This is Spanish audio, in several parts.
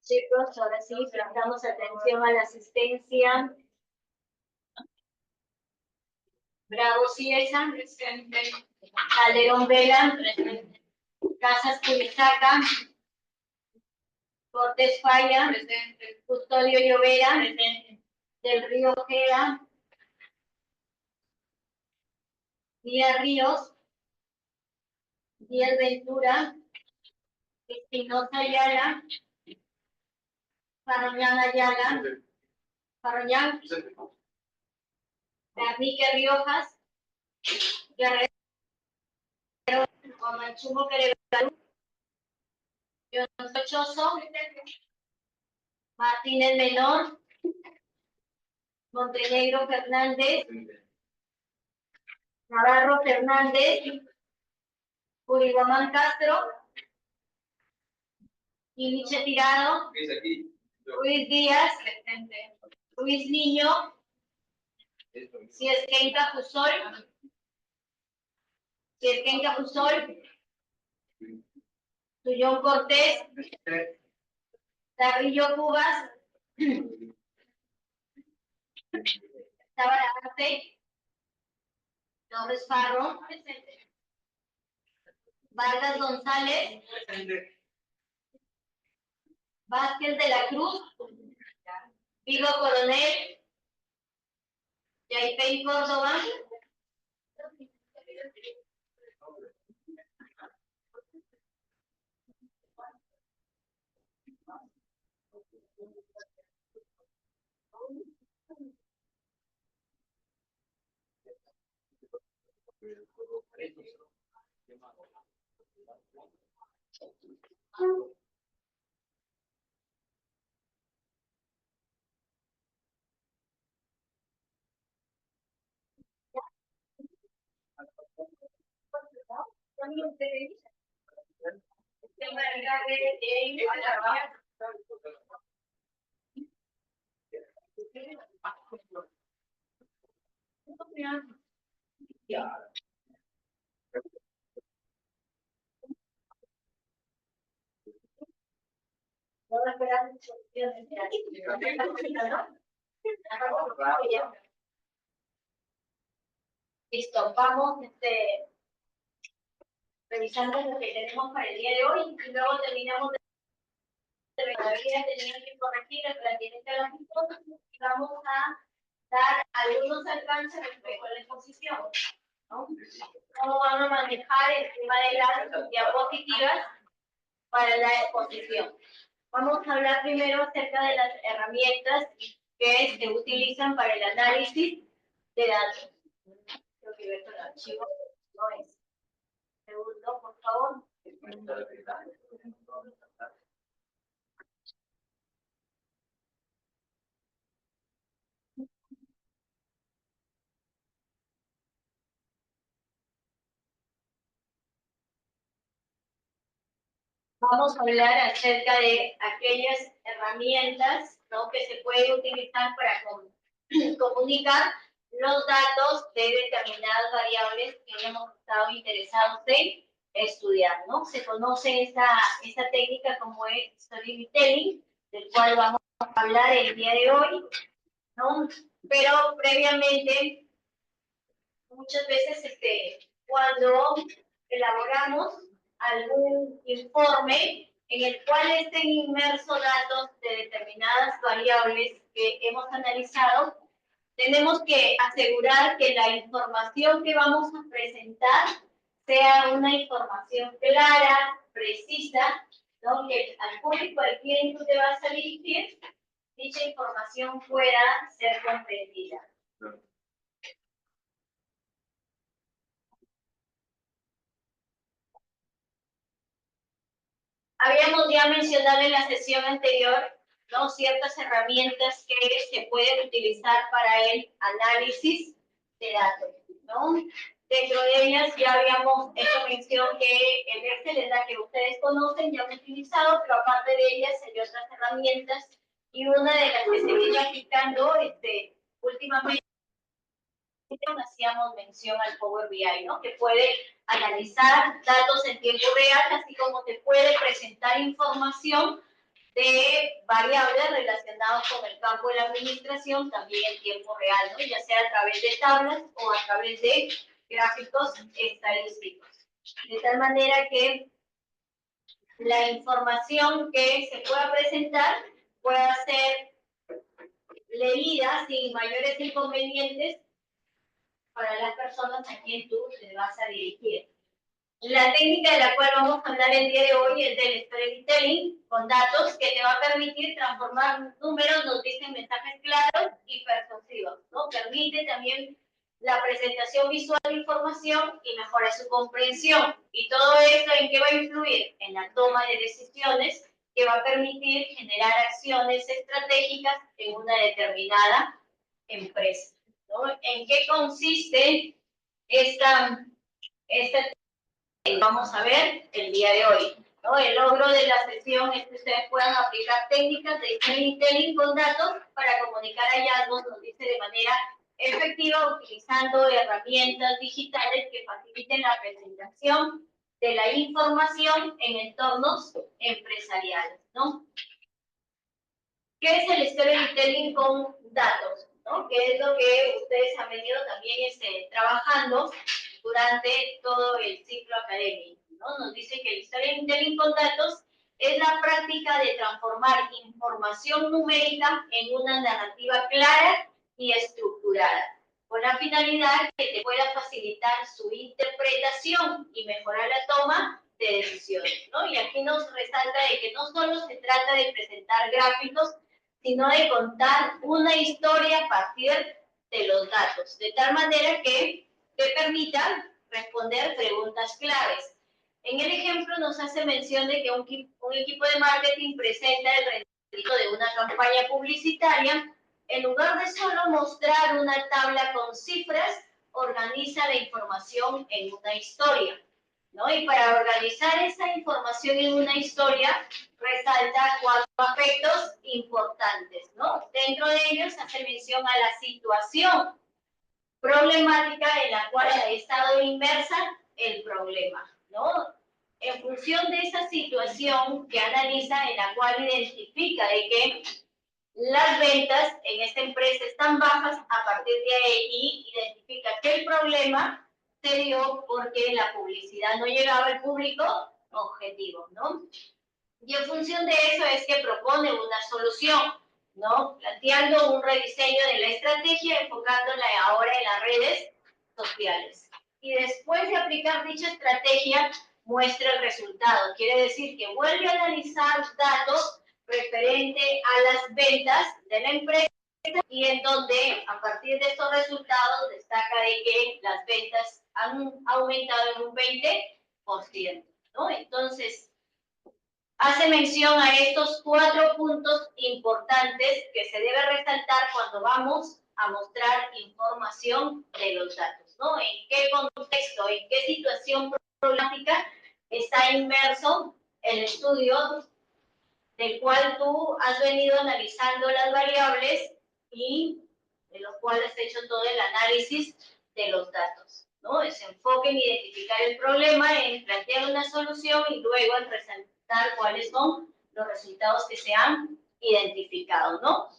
Chicos, ahora sí, prestamos atención a la asistencia. Bravo Ciesa, presente. Calderón Vela, presente. Casas Culisaca, Cortés Falla, presente. Custodio Llovera, presente. Del Río Ojeda, Díaz Ríos, Díaz Ventura, Espinosa Ayala, Farroñán Ayala, Farroñán, Garnique Riojas, Guerrero, Guamanchumo Querétaro, Choso, Martínez Menor, Montenegro Fernández, Navarro Fernández, Uriguamán Castro, Iniche Tirado, Luis Díaz, Luis Niño, Ciesquenca Pusol, Tuyón Cortés, Carrillo Cubas, Tabarate, Torres Farro, Vargas González, Vázquez de la Cruz, Vigo Coronel, Yaipei Córdoba, Listo, vamos revisando lo que tenemos para el día de hoy y luego terminamos de todavía tener que corregir el planteamiento de las hipótesis y vamos a dar algunos alcances respecto a la exposición, ¿no? ¿Cómo van a manejar el tema de las diapositivas para la exposición? Vamos a hablar primero acerca de las herramientas que se utilizan para el análisis de datos. Creo que el archivo no es. Segundo, por favor. Vamos a hablar acerca de aquellas herramientas, ¿no?, que se pueden utilizar para comunicar los datos de determinadas variables que hemos estado interesados en estudiar, ¿no? Se conoce esta técnica como es storytelling, del cual vamos a hablar el día de hoy, ¿no? Pero previamente, muchas veces cuando elaboramos algún informe en el cual estén inmersos datos de determinadas variables que hemos analizado, tenemos que asegurar que la información que vamos a presentar sea una información clara, precisa, ¿no?, que al público al quien tú te vas a dirigir, dicha información pueda ser comprendida. Habíamos ya mencionado en la sesión anterior, ¿no?, ciertas herramientas que se pueden utilizar para el análisis de datos, ¿no? Dentro de ellas ya habíamos hecho mención que el Excel es la que ustedes conocen, ya han utilizado, pero aparte de ellas hay otras herramientas y una de las que se viene aplicando últimamente hacíamos mención al Power BI, ¿no?, que puede analizar datos en tiempo real, así como te puede presentar información de variables relacionados con el campo de la administración también en tiempo real, ¿no? Ya sea a través de tablas o a través de gráficos estadísticos. De tal manera que la información que se pueda presentar pueda ser leída sin mayores inconvenientes para las personas a quien tú te vas a dirigir. La técnica de la cual vamos a hablar el día de hoy es del storytelling con datos que te va a permitir transformar números, nos dicen mensajes claros y persuasivos, ¿no? Permite también la presentación visual de información y mejora su comprensión. Y todo esto, ¿en qué va a influir? En la toma de decisiones que va a permitir generar acciones estratégicas en una determinada empresa, ¿no? ¿En qué consiste esta vamos a ver el día de hoy, ¿no? El logro de la sesión es que ustedes puedan aplicar técnicas de storytelling con datos para comunicar hallazgos, nos dice, de manera efectiva, utilizando herramientas digitales que faciliten la presentación de la información en entornos empresariales, ¿no? ¿Qué es el storytelling con datos? ¿No? ¿Qué es lo que ustedes han venido también trabajando durante todo el ciclo académico? ¿No? Nos dice que el storytelling con datos es la práctica de transformar información numérica en una narrativa clara y estructurada, con la finalidad que te pueda facilitar su interpretación y mejorar la toma de decisiones, ¿no? Y aquí nos resalta de que no solo se trata de presentar gráficos, sino de contar una historia a partir de los datos, de tal manera que te permita responder preguntas claves. En el ejemplo nos hace mención de que un equipo de marketing presenta el rendimiento de una campaña publicitaria. En lugar de solo mostrar una tabla con cifras, organiza la información en una historia, ¿no? Y para organizar esa información en una historia, resalta 4 aspectos importantes, ¿no? Dentro de ellos hace mención a la situación problemática en la cual ha estado inmersa el problema, ¿no? En función de esa situación que analiza, en la cual identifica de que las ventas en esta empresa están bajas, a partir de ahí identifica que el problema se dio porque la publicidad no llegaba al público objetivo, ¿no? Y en función de eso es que propone una solución, ¿no? Planteando un rediseño de la estrategia, enfocándola ahora en las redes sociales. Y después de aplicar dicha estrategia, muestra el resultado. Quiere decir que vuelve a analizar datos referente a las ventas de la empresa y en donde, a partir de estos resultados, destaca de que las ventas han aumentado en un 20%, ¿no? Entonces, hace mención a estos 4 puntos importantes que se debe resaltar cuando vamos a mostrar información de los datos, ¿no? ¿En qué contexto, en qué situación problemática está inmerso el estudio del cual tú has venido analizando las variables y de los cuales has hecho todo el análisis de los datos, ¿no? Se enfoca en identificar el problema, en plantear una solución y luego en resaltar cuáles son los resultados que se han identificado, ¿no?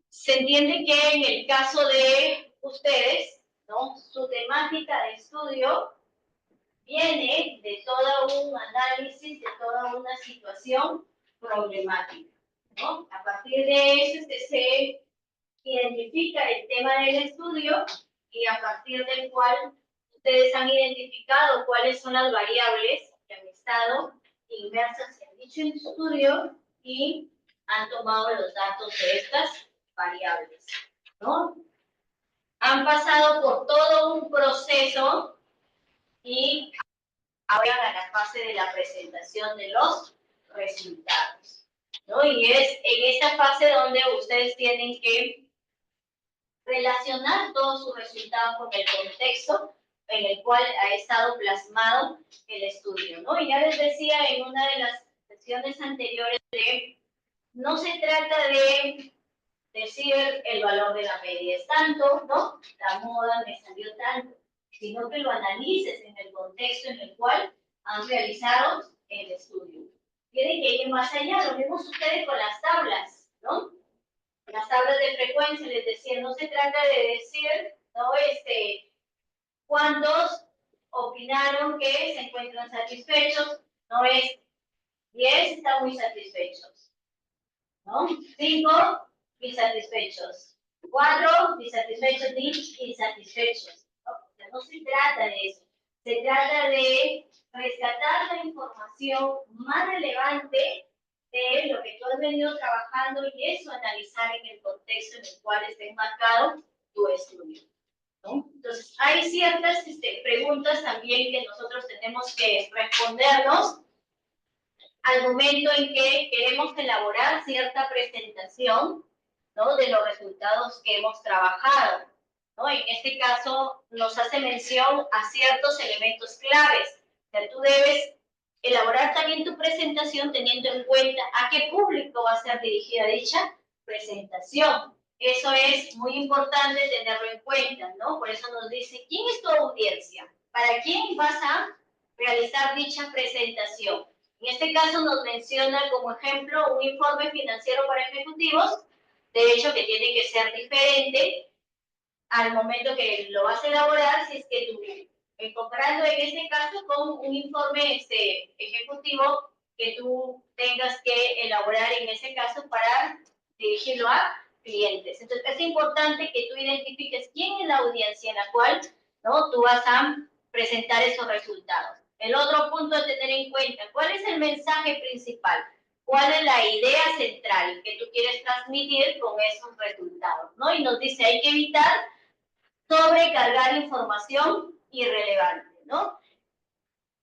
Se entiende que en el caso de ustedes, ¿no? Su temática de estudio viene de todo un análisis, de toda una situación problemática, ¿no? A partir de eso se identifica el tema del estudio y a partir del cual ustedes han identificado cuáles son las variables que han estado inmersas en dicho estudio y han tomado los datos de estas variables, ¿no? Han pasado por todo un proceso y ahora a la fase de la presentación de los resultados, ¿no? Y es en esta fase donde ustedes tienen que relacionar todos sus resultados con el contexto en el cual ha estado plasmado el estudio, ¿no? Y ya les decía en una de las sesiones anteriores que no se trata de decir el valor de la media es tanto, ¿no? La moda me salió tanto, sino que lo analices en el contexto en el cual han realizado el estudio. tienen que ir más allá. Lo vemos ustedes con las tablas, ¿no? Las tablas de frecuencia, les decía, no se trata de decir, ¿no? ¿Cuántos opinaron que se encuentran satisfechos? No es 10 están muy satisfechos, ¿no? 5 insatisfechos, 4 insatisfechos ni insatisfechos, ¿no? O sea, no se trata de eso, se trata de rescatar la información más relevante de lo que tú has venido trabajando y eso analizar en el contexto en el cual está enmarcado tu estudio, ¿no? Entonces, hay ciertas preguntas también que nosotros tenemos que respondernos al momento en que queremos elaborar cierta presentación, ¿no? De los resultados que hemos trabajado, ¿no? En este caso, nos hace mención a ciertos elementos claves. O sea, tú debes elaborar también tu presentación teniendo en cuenta a qué público va a ser dirigida dicha presentación. Eso es muy importante tenerlo en cuenta, ¿no? Por eso nos dice, ¿quién es tu audiencia? ¿Para quién vas a realizar dicha presentación? En este caso nos menciona como ejemplo un informe financiero para ejecutivos, de hecho que tiene que ser diferente al momento que lo vas a elaborar, si es que tú, comparando en este caso con un informe ejecutivo que tú tengas que elaborar en ese caso para dirigirlo a clientes. Entonces es importante que tú identifiques quién es la audiencia en la cual, ¿no? Tú vas a presentar esos resultados. El otro punto a tener en cuenta, ¿cuál es el mensaje principal? ¿Cuál es la idea central que tú quieres transmitir con esos resultados, ¿no? Y nos dice, hay que evitar sobrecargar información irrelevante, ¿no?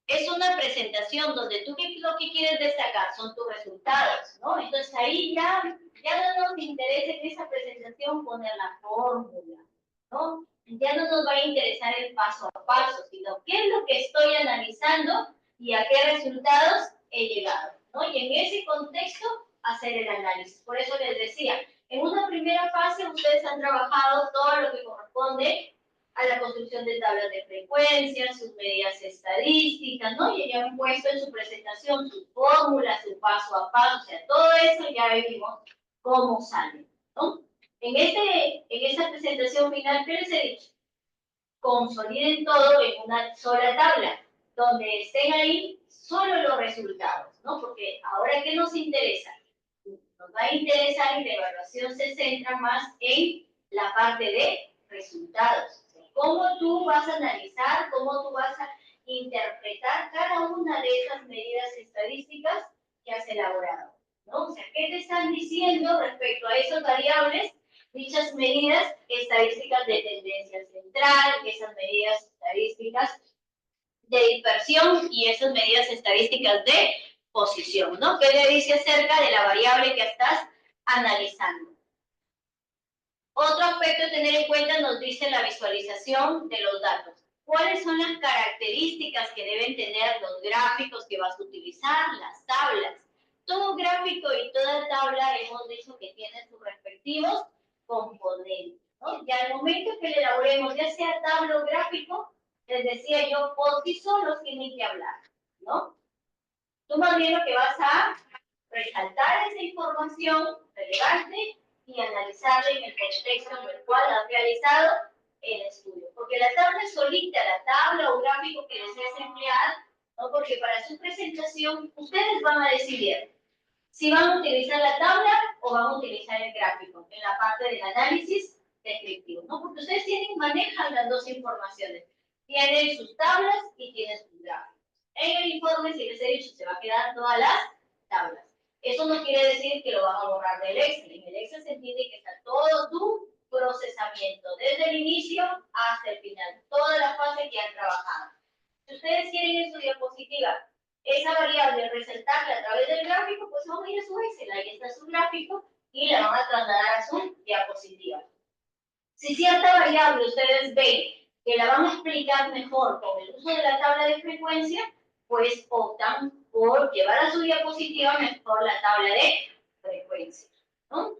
Es una presentación donde tú lo que quieres destacar son tus resultados, ¿no? Entonces ahí ya no nos interesa en esa presentación poner la fórmula, ¿no? Ya no nos va a interesar el paso a paso, sino qué es lo que estoy analizando y a qué resultados he llegado, ¿no? Y en ese contexto hacer el análisis. Por eso les decía, en una primera fase ustedes han trabajado todo lo que corresponde a la construcción de tablas de frecuencia, sus medidas estadísticas, ¿no? Y ya han puesto en su presentación sus fórmulas, su paso a paso, o sea, todo eso ya vimos cómo sale, ¿no? En esta presentación final, ¿qué les he dicho? Consoliden todo en una sola tabla, donde estén ahí solo los resultados, ¿no? Porque ahora, ¿qué nos interesa? Nos va a interesar y la evaluación se centra más en la parte de resultados. Cómo tú vas a analizar, cómo tú vas a interpretar cada una de esas medidas estadísticas que has elaborado, ¿no? O sea, ¿qué te están diciendo respecto a esas variables, dichas medidas estadísticas de tendencia central, esas medidas estadísticas de dispersión y esas medidas estadísticas de posición, ¿no? ¿Qué le dice acerca de la variable que estás analizando? Otro aspecto a tener en cuenta nos dice la visualización de los datos. ¿Cuáles son las características que deben tener los gráficos que vas a utilizar, las tablas? Todo gráfico y toda tabla hemos dicho que tienen sus respectivos componentes, ¿no? Y al momento que le elaboremos, ya sea tabla o gráfico, les decía yo, por sí solos tienen que hablar, ¿no? Tú más bien lo que vas a resaltar esa información relevante y analizarla en el contexto en el cual has realizado el estudio. Porque la tabla solita, la tabla o gráfico que desees emplear, ¿no? Porque para su presentación ustedes van a decidir si van a utilizar la tabla o van a utilizar el gráfico en la parte del análisis descriptivo, ¿no? Porque ustedes manejan las dos informaciones. Tienen sus tablas y tienen sus gráficos. En el informe, si les he dicho, se va a quedar todas las tablas. Eso no quiere decir que lo van a borrar del Excel. En el Excel se entiende que está todo tu procesamiento, desde el inicio hasta el final, toda la fase que han trabajado. Si ustedes quieren en su diapositiva esa variable resaltarla a través del gráfico, pues vamos a ir a su Excel, ahí está su gráfico y la van a trasladar a su diapositiva. Si cierta variable ustedes ven que la van a explicar mejor con el uso de la tabla de frecuencia, pues optan por llevar a su diapositiva mejor la tabla de frecuencia, ¿no?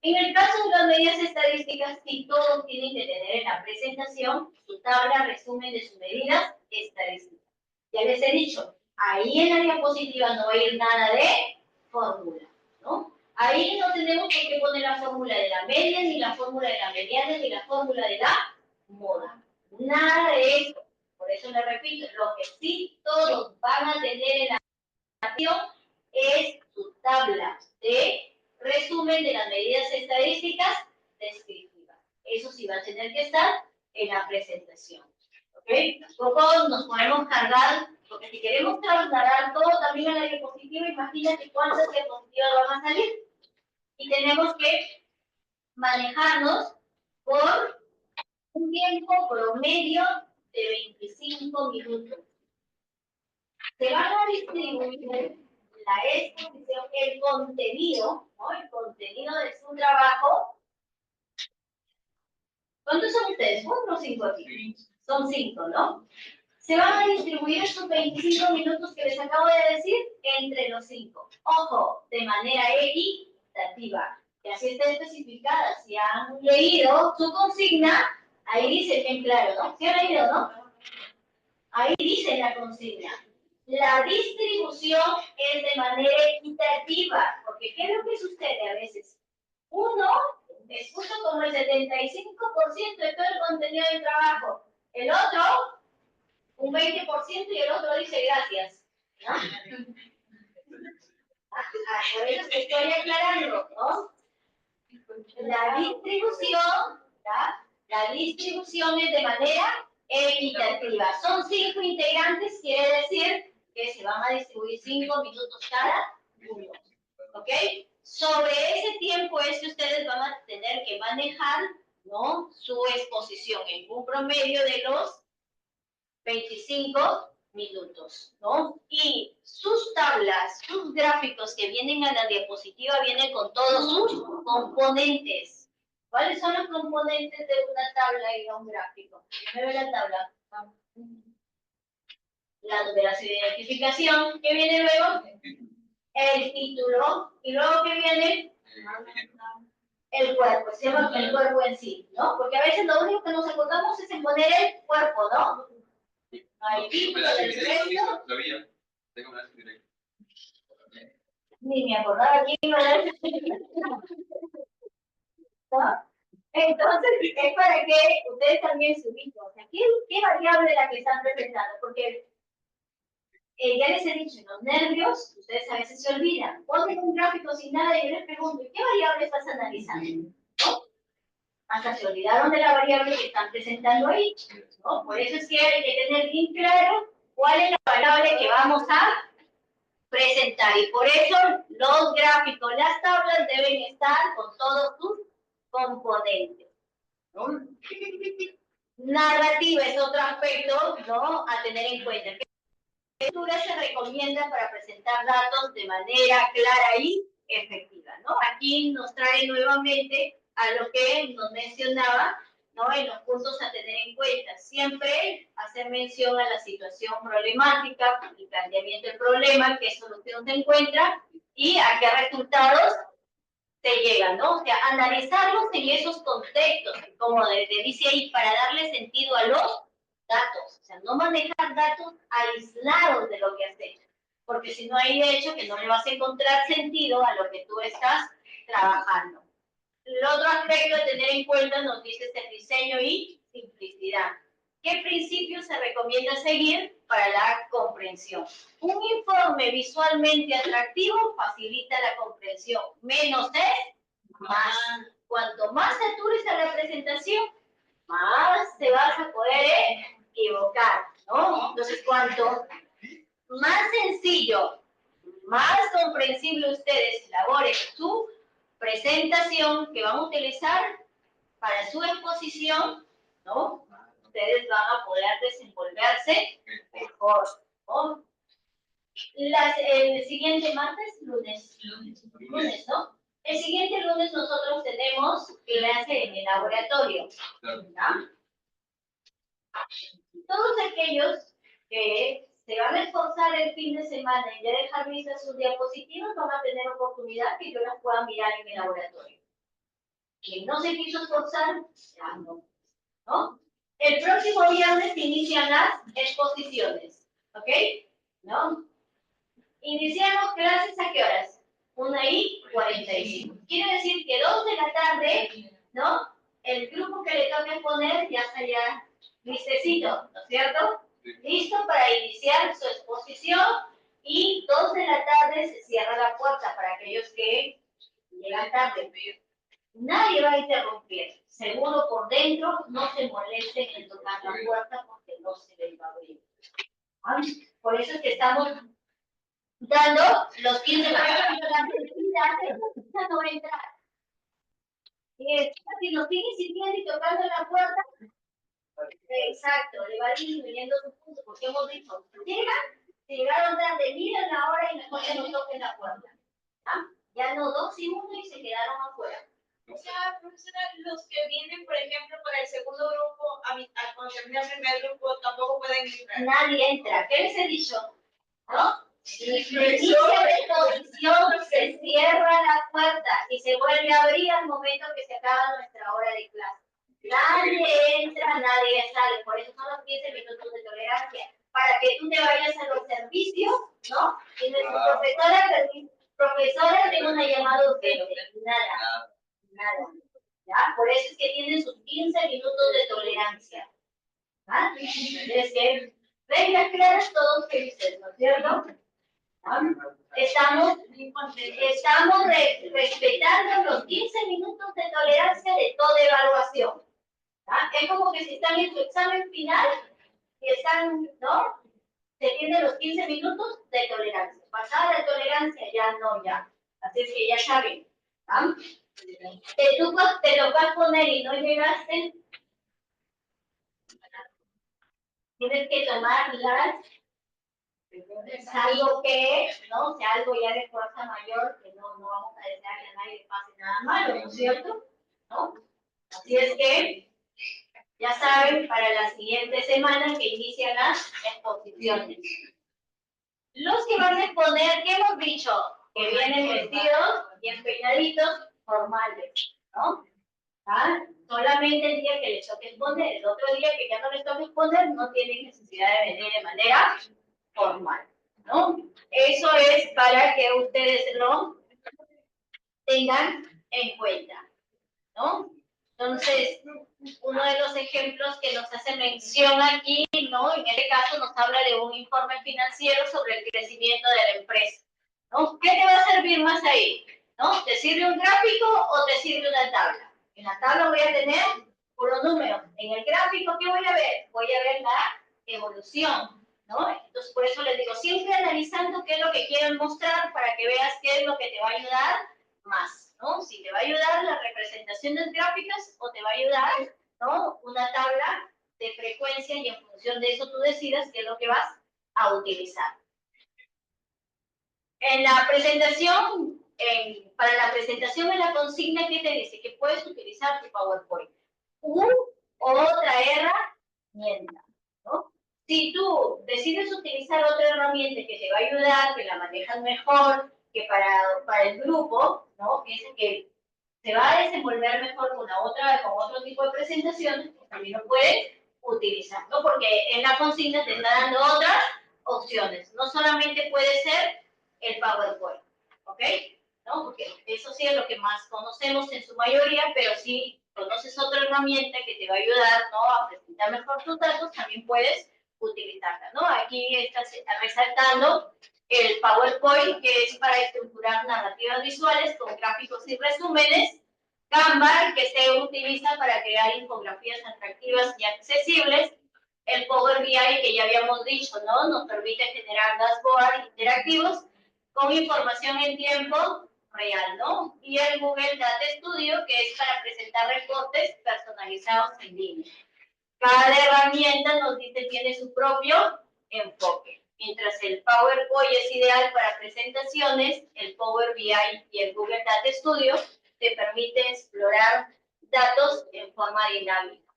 En el caso de las medidas estadísticas, sí todos tienen que tener en la presentación su tabla resumen de sus medidas estadísticas. Ya les he dicho, Ahí en la diapositiva no va a ir nada de fórmula, ¿no? Ahí no tenemos por qué poner la fórmula de la media, ni la fórmula de la mediana, ni la fórmula de la moda. Nada de eso. Por eso le repito, lo que sí todos van a tener en la acción es su tabla de resumen de las medidas estadísticas descriptivas. Eso sí va a tener que estar en la presentación. ¿Ok? Tampoco nos podemos cargar, porque si queremos trasladar todo también a la diapositiva, imagínate cuántas diapositivas van a salir. Y tenemos que manejarnos por un tiempo promedio de 25 minutos. Se van a distribuir la exposición, el contenido, ¿no? El contenido de su trabajo. ¿Cuántos son ustedes? ¿4 o 5 aquí? Son 5, ¿no? Se van a distribuir estos 25 minutos que les acabo de decir entre los 5. Ojo, de manera equitativa. Y así está especificada. Si han leído su consigna, ahí dice bien claro, ¿no? ¿Sí han leído, no? Ahí dice la consigna. La distribución es de manera equitativa, porque ¿qué es lo que sucede a veces? Uno expuso como el 75% de todo el contenido del trabajo, el otro un 20% y el otro dice gracias, ¿no? Por eso te estoy aclarando, ¿no? La distribución es de manera equitativa. Son 5 integrantes, quiere decir que se van a distribuir 5 minutos cada uno. ¿Ok? Sobre ese tiempo es que ustedes van a tener que manejar, ¿no? Su exposición en un promedio de los 25 minutos, ¿no? Y sus tablas, sus gráficos que vienen a la diapositiva vienen con todos sus componentes. ¿Cuáles son los componentes de una tabla y de un gráfico? Primero la tabla. La numeración de identificación. ¿Qué viene luego? El título. Y luego, ¿qué viene? El cuerpo. Se llama el cuerpo en sí, ¿no? Porque a veces lo único que nos acordamos es en poner el cuerpo, ¿no? Ahí, título del texto. Ni me acordaba quién iba a decir. ¿No? Entonces, es para que ustedes también se ubiquen. O sea, ¿qué variable es la que están presentando? Porque ya les he dicho, en los nervios, ustedes a veces se olvidan. Ponen un gráfico sin nada y yo les pregunto, ¿qué variable estás analizando? ¿No? Hasta se olvidaron de la variable que están presentando ahí, ¿no? Por eso es que hay que tener bien claro cuál es la variable que vamos a presentar. Y por eso los gráficos, las tablas deben estar con todos sus componentes, ¿no? Narrativa es otro aspecto, ¿no? A tener en cuenta. ¿Qué estructura se recomienda para presentar datos de manera clara y efectiva, ¿no? Aquí nos trae nuevamente a lo que nos mencionaba, ¿no? En los puntos a tener en cuenta. Siempre hacer mención a la situación problemática, el planteamiento del problema, qué solución se encuentra y a qué resultados se llegan, ¿no? O sea, analizarlos en esos contextos, como te dice ahí, para darle sentido a los datos. O sea, no manejar datos aislados de lo que has hecho. Porque si no, hay de hecho que no le vas a encontrar sentido a lo que tú estás trabajando. El otro aspecto a tener en cuenta nos dice el diseño y simplicidad. ¿Qué principios se recomienda seguir para la comprensión? Un informe visualmente atractivo facilita la comprensión. Menos es más. Cuanto más satures a la presentación, más te vas a poder equivocar, ¿no? Entonces, cuanto más sencillo, más comprensible ustedes elaboren su presentación que van a utilizar para su exposición, ¿no? Ustedes van a poder desenvolverse mejor, ¿no? El siguiente martes, lunes, ¿no? El siguiente lunes nosotros tenemos clase en el laboratorio, ¿no? Todos aquellos que se van a esforzar el fin de semana y ya dejar listas sus diapositivas van a tener oportunidad que yo las pueda mirar en el laboratorio. Quien no se quiso esforzar, ya no, ¿no? El próximo viernes inician las exposiciones, ¿ok? ¿No? Iniciamos clases ¿a qué horas? 1:45. Quiere decir que 2 de la tarde, ¿no? El grupo que le toca exponer ya está ya listecito, ¿no es cierto? Listo para iniciar su exposición y 2 de la tarde se cierra la puerta para aquellos que llegan tarde. Nadie va a interrumpir. Seguro por dentro no se molesten en tocar la puerta porque no se les va a abrir. Por eso es que estamos dando los 15 minutos no va a entrar. Si nos sigue insistiendo y tocando la puerta, exacto, le va disminuyendo su punto, porque hemos dicho, llegaron tarde, miren la hora y mejor que no toquen la puerta. ¿Ah? Ya no 2 segundos y se quedaron afuera. O sea, profesora, los que vienen, por ejemplo, para el segundo grupo, cuando termina el primer grupo, tampoco pueden entrar. Nadie entra. ¿Qué les he dicho? ¿No? Inicia la exposición, se cierra la puerta y se vuelve a abrir al momento que se acaba nuestra hora de clase. Nadie entra, nadie sale. Por eso son los 15 minutos de tolerancia. Para que tú te vayas a los servicios, ¿no? Y nuestra profesora tenga una llamada urgente. Nada. ¿Ya? Por eso es que tienen sus 15 minutos de tolerancia. ¿Ah? Es que venga claras todos felices, ¿no es cierto? ¿Ah? Estamos respetando los 15 minutos de tolerancia de toda evaluación. ¿Ah? Es como que si están en su examen final y están, ¿no? Se tienen los 15 minutos de tolerancia. Pasada la tolerancia, ya no, ya. Así es que ya saben. ¿Ah? Te tocas poner y no llegaste, tienes que tomar algo que, ¿no? Sea algo ya de fuerza mayor, que no vamos a desearle a nadie que pase nada malo, ¿no es cierto? ¿No? Así es que, ya saben, para la siguiente semana que inician las exposiciones. Los que van a exponer, ¿qué hemos dicho? Que vienen vestidos bien peinaditos, formales, ¿no? ¿Ah? Solamente el día que les toque exponer, el otro día que ya no les toque exponer, no tienen necesidad de venir de manera formal, ¿no? Eso es para que ustedes lo tengan en cuenta, ¿no? Entonces, uno de los ejemplos que nos hace mención aquí, ¿no? En este caso nos habla de un informe financiero sobre el crecimiento de la empresa, ¿no? ¿Qué te va a servir más ahí? ¿No? ¿Te sirve un gráfico o te sirve una tabla? En la tabla voy a tener puros números. En el gráfico, ¿qué voy a ver? Voy a ver la evolución, ¿no? Entonces, por eso les digo, siempre analizando qué es lo que quieren mostrar para que veas qué es lo que te va a ayudar más, ¿no? Si te va a ayudar las representaciones gráficas o te va a ayudar, ¿no? Una tabla de frecuencia y en función de eso tú decidas qué es lo que vas a utilizar. En la presentación, para la presentación en la consigna, ¿qué te dice? Que puedes utilizar tu PowerPoint. Otra herramienta, ¿no? Si tú decides utilizar otra herramienta que te va a ayudar, que la manejas mejor, que para el grupo, ¿no? Piensa que se va a desenvolver mejor con otro tipo de presentaciones, pues también lo puedes utilizar, ¿no? Porque en la consigna te está dando otras opciones. No solamente puede ser el PowerPoint, ¿ok? ¿No? Porque eso sí es lo que más conocemos en su mayoría, pero si conoces otra herramienta que te va a ayudar, ¿no? A presentar mejor tus datos, también puedes utilizarla, ¿no? Aquí estás resaltando el PowerPoint, que es para estructurar narrativas visuales con gráficos y resúmenes. Canva, que se utiliza para crear infografías atractivas y accesibles. El Power BI, que ya habíamos dicho, ¿no? Nos permite generar dashboards interactivos con información en tiempo real, ¿no? Y el Google Data Studio, que es para presentar reportes personalizados en línea. Cada herramienta nos dice tiene su propio enfoque. Mientras el PowerPoint es ideal para presentaciones, el Power BI y el Google Data Studio te permite explorar datos en forma dinámica,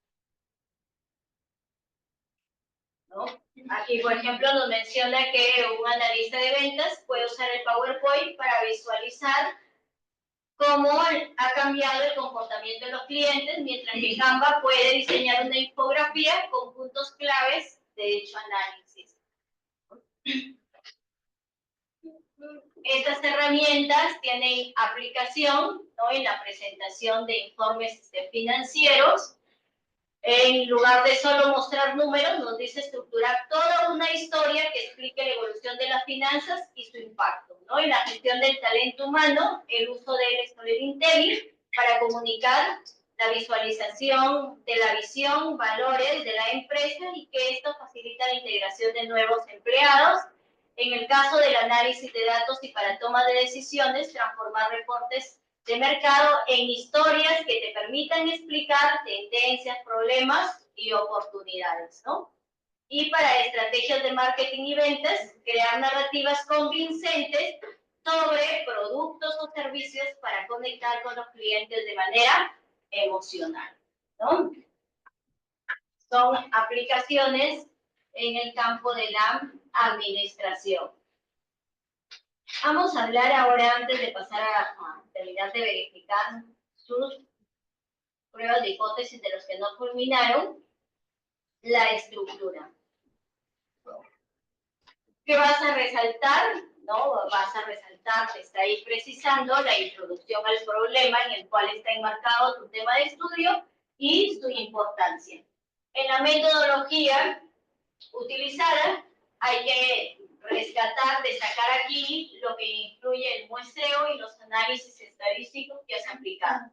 ¿no? Aquí, por ejemplo, nos menciona que un analista de ventas puede usar el PowerPoint para visualizar cómo ha cambiado el comportamiento de los clientes, mientras que Canva puede diseñar una infografía con puntos claves de dicho análisis. Estas herramientas tienen aplicación, ¿no?, en la presentación de informes financieros. En lugar de solo mostrar números, nos dice estructurar toda una historia que explique la evolución de las finanzas y su impacto, ¿no? En la gestión del talento humano, el uso del storytelling para comunicar la visualización de la visión, valores de la empresa y que esto facilita la integración de nuevos empleados. En el caso del análisis de datos y para toma de decisiones, transformar reportes de mercado en historias que te permitan explicar tendencias, problemas y oportunidades, ¿no? Y para estrategias de marketing y ventas, crear narrativas convincentes sobre productos o servicios para conectar con los clientes de manera emocional, ¿no? Son aplicaciones en el campo de la administración. Vamos a hablar ahora, antes de pasar a terminar de verificar sus pruebas de hipótesis de los que no culminaron, la estructura. ¿Qué vas a resaltar? ¿No? Vas a resaltar, te está ahí precisando la introducción al problema en el cual está enmarcado tu tema de estudio y su importancia. En la metodología utilizada hay que rescatar, destacar aquí lo que incluye el muestreo y los análisis estadísticos que has aplicado.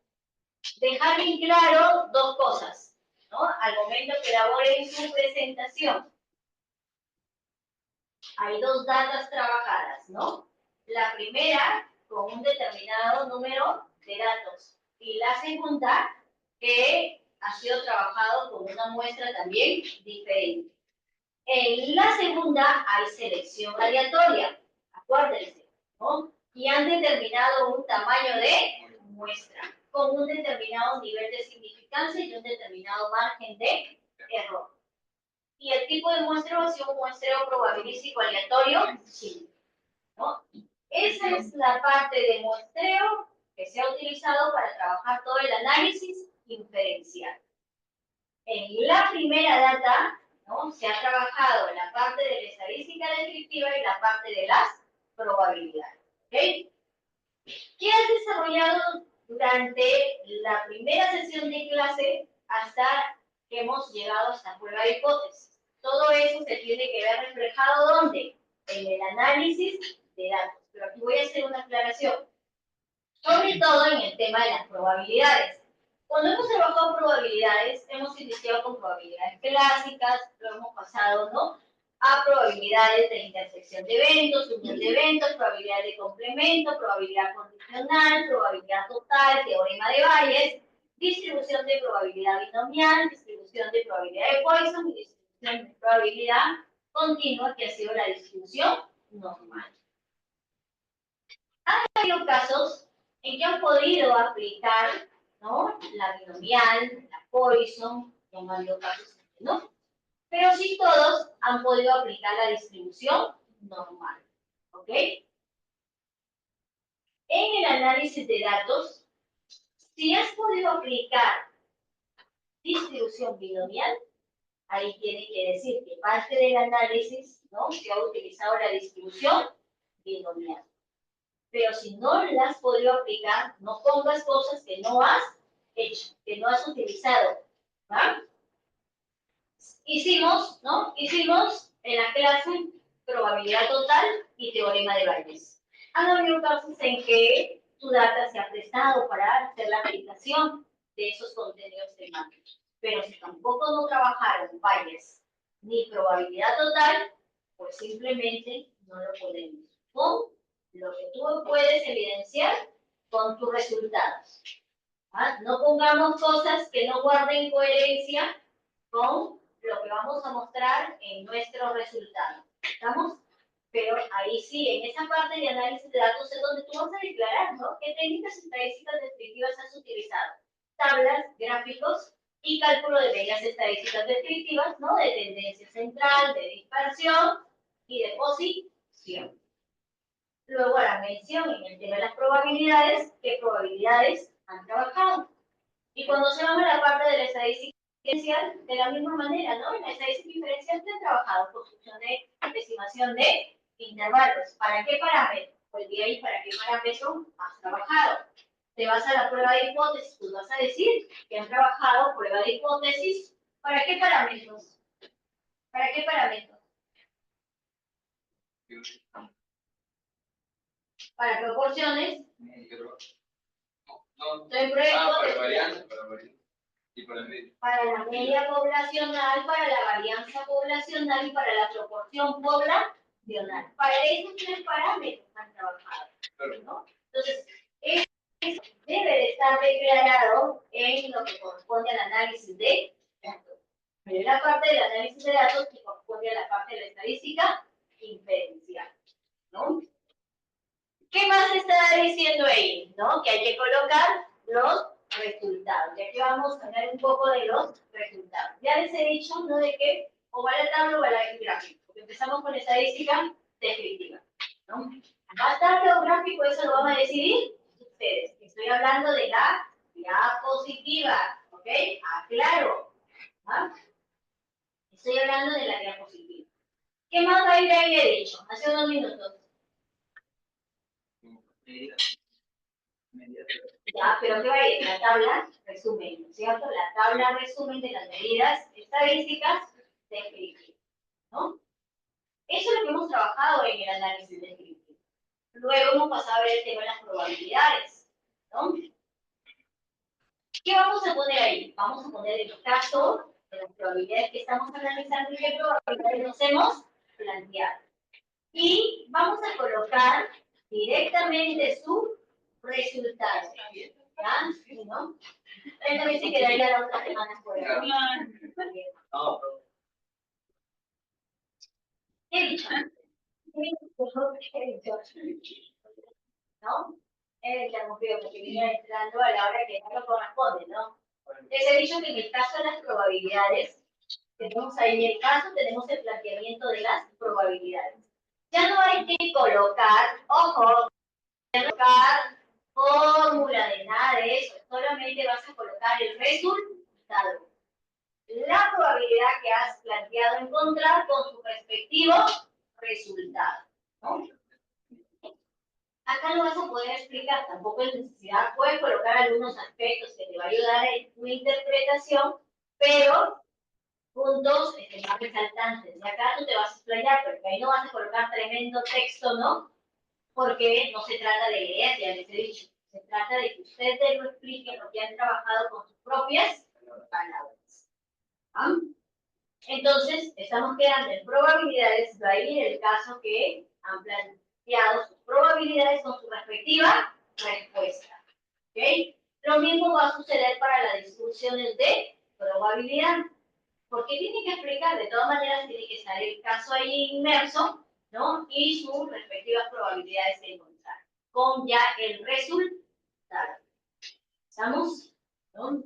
Dejar bien claro dos cosas, ¿no?, al momento que elaboren su presentación. Hay dos datas trabajadas, ¿no? La primera con un determinado número de datos y la segunda que ha sido trabajado con una muestra también diferente. En la segunda hay selección aleatoria, acuérdense, ¿no? Y han determinado un tamaño de muestra con un determinado nivel de significancia y un determinado margen de error. ¿Y el tipo de muestreo ha sido un muestreo probabilístico aleatorio? Sí, ¿no? Esa es la parte de muestreo que se ha utilizado para trabajar todo el análisis inferencial. En la primera data, ¿no?, se ha trabajado la parte de la estadística descriptiva y la parte de las probabilidades. ¿Okay? ¿Qué has desarrollado durante la primera sesión de clase hasta que hemos llegado a esta prueba de hipótesis? Todo eso se tiene que ver reflejado ¿dónde? En el análisis de datos. Pero aquí voy a hacer una aclaración, sobre todo en el tema de las probabilidades. Cuando hemos trabajado probabilidades, hemos iniciado con probabilidades clásicas, lo hemos pasado, ¿no?, a probabilidades de intersección de eventos, unión de eventos, probabilidad de complemento, probabilidad condicional, probabilidad total, teorema de Bayes, distribución de probabilidad binomial, distribución de probabilidad de Poisson y distribución de probabilidad continua, que ha sido la distribución normal. Ha habido casos en que han podido aplicar, ¿no?, la binomial, la Poisson, y han habido casos en que no. Pero sí todos han podido aplicar la distribución normal. ¿Ok? En el análisis de datos, si has podido aplicar distribución binomial, ahí tiene que decir que parte del análisis, ¿no?, se ha utilizado la distribución binomial. Pero si no la has podido aplicar, no pongas cosas que no has hecho, que no has utilizado. ¿Va? Hicimos en la clase probabilidad total y teorema de Bayes. Han habido casos en que tu data se ha prestado para hacer la aplicación de esos contenidos temáticos. Pero si tampoco no trabajaron Bayes ni probabilidad total, pues simplemente no lo podemos. Con lo que tú puedes evidenciar con tus resultados. ¿Ah? No pongamos cosas que no guarden coherencia con lo que vamos a mostrar en nuestro resultado. ¿Estamos? Pero ahí sí, en esa parte de análisis de datos es donde tú vas a declarar, ¿no?, qué técnicas estadísticas descriptivas has utilizado. Tablas, gráficos y cálculo de medias estadísticas descriptivas, ¿no?, de tendencia central, de dispersión y de posición. Luego la mención en el tema de las probabilidades, qué probabilidades han trabajado. Y cuando se va a la parte de la estadística diferencial, de la misma manera, ¿no? En la estadística diferencial se ha trabajado construcción de estimación de intervalos. ¿Para qué parámetro? Pues de ahí para qué parámetro has trabajado. Te vas a la prueba de hipótesis, pues vas a decir que han trabajado prueba de hipótesis. ¿Para qué parámetros? ¿Para qué parámetros? Para proporciones. Entonces, para la media poblacional, para la varianza poblacional y para la proporción poblacional. Para esos tres parámetros han trabajado, ¿no? Entonces, eso debe de estar declarado en lo que corresponde al análisis de datos. Pero la parte del análisis de datos que corresponde a la parte de la estadística inferencial, ¿no? ¿Qué más está diciendo ahí? ¿No? Que hay que colocar los resultados. Y aquí vamos a hablar un poco de los resultados. Ya les he dicho, ¿no? De que o va la tabla o va la gráfico. Porque empezamos con estadística descriptiva, ¿no? ¿Va tabla o gráfico? Eso lo van a decidir ustedes. Estoy hablando de la diapositiva, ¿ok? Aclaro. ¿Ah? Estoy hablando de la diapositiva. ¿Qué más ahí había dicho? Hace unos minutos. Ya, pero ¿qué va a ir? La tabla resumen, ¿cierto? La tabla resumen de las medidas estadísticas descriptivas, ¿no? Eso es lo que hemos trabajado en el análisis descriptivo. Luego hemos pasado a ver el tema de las probabilidades, ¿no? ¿Qué vamos a poner ahí? Vamos a poner el caso de las probabilidades que estamos analizando y qué probabilidades nos hemos planteado. Y vamos a colocar directamente su resultado. ¿Ya? ¿Sí, no? Él también se quedaría la otra semana fuera. No, ¿Qué he dicho? ¿Qué he dicho? ¿No? Él interrumpió porque venía entrando a la hora que no lo corresponde, ¿no? Les he dicho que en el caso de las probabilidades, tenemos ahí el caso, tenemos el planteamiento de las probabilidades. Ya no hay que colocar, ojo, colocar fórmula de nada de eso, solamente vas a colocar el resultado. La probabilidad que has planteado encontrar con su respectivo resultado, ¿no? Acá no vas a poder explicar, tampoco es necesidad, puedes colocar algunos aspectos que te va a ayudar en tu interpretación, pero puntos más resaltantes. Y acá tú te vas a explayar, porque ahí no vas a colocar tremendo texto, ¿no? Porque no se trata de leer, ya les he dicho. Se trata de que ustedes lo expliquen lo que han trabajado con sus propias palabras. ¿Ah? Entonces, estamos quedando en probabilidades, va a ir el caso que han planteado sus probabilidades con su respectiva respuesta. ¿Ok? Lo mismo va a suceder para las distribuciones de probabilidad. Porque tiene que explicar, de todas maneras, tiene que estar el caso ahí inmerso, ¿no? Y sus respectivas probabilidades de encontrar, con ya el resultado. ¿Estamos? ¿No?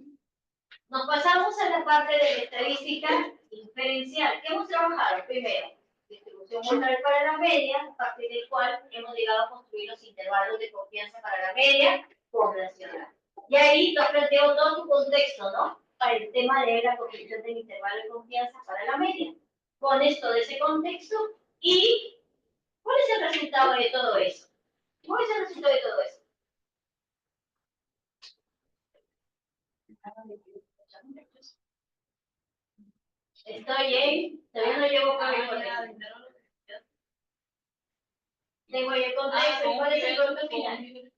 Nos pasamos a la parte de la estadística inferencial. ¿Qué hemos trabajado? Primero, distribución moral para la media, a partir del cual hemos llegado a construir los intervalos de confianza para la media poblacional. Y ahí nos planteo todo tu contexto, ¿no? Para el tema de la construcción del intervalo de confianza para la media. Pones todo ese contexto y ¿cuál es el resultado de todo eso? ¿Cuál es el resultado de todo eso? Estoy en, todavía no llevo con el contexto. Tengo el contexto, ¿cuál es el producto final?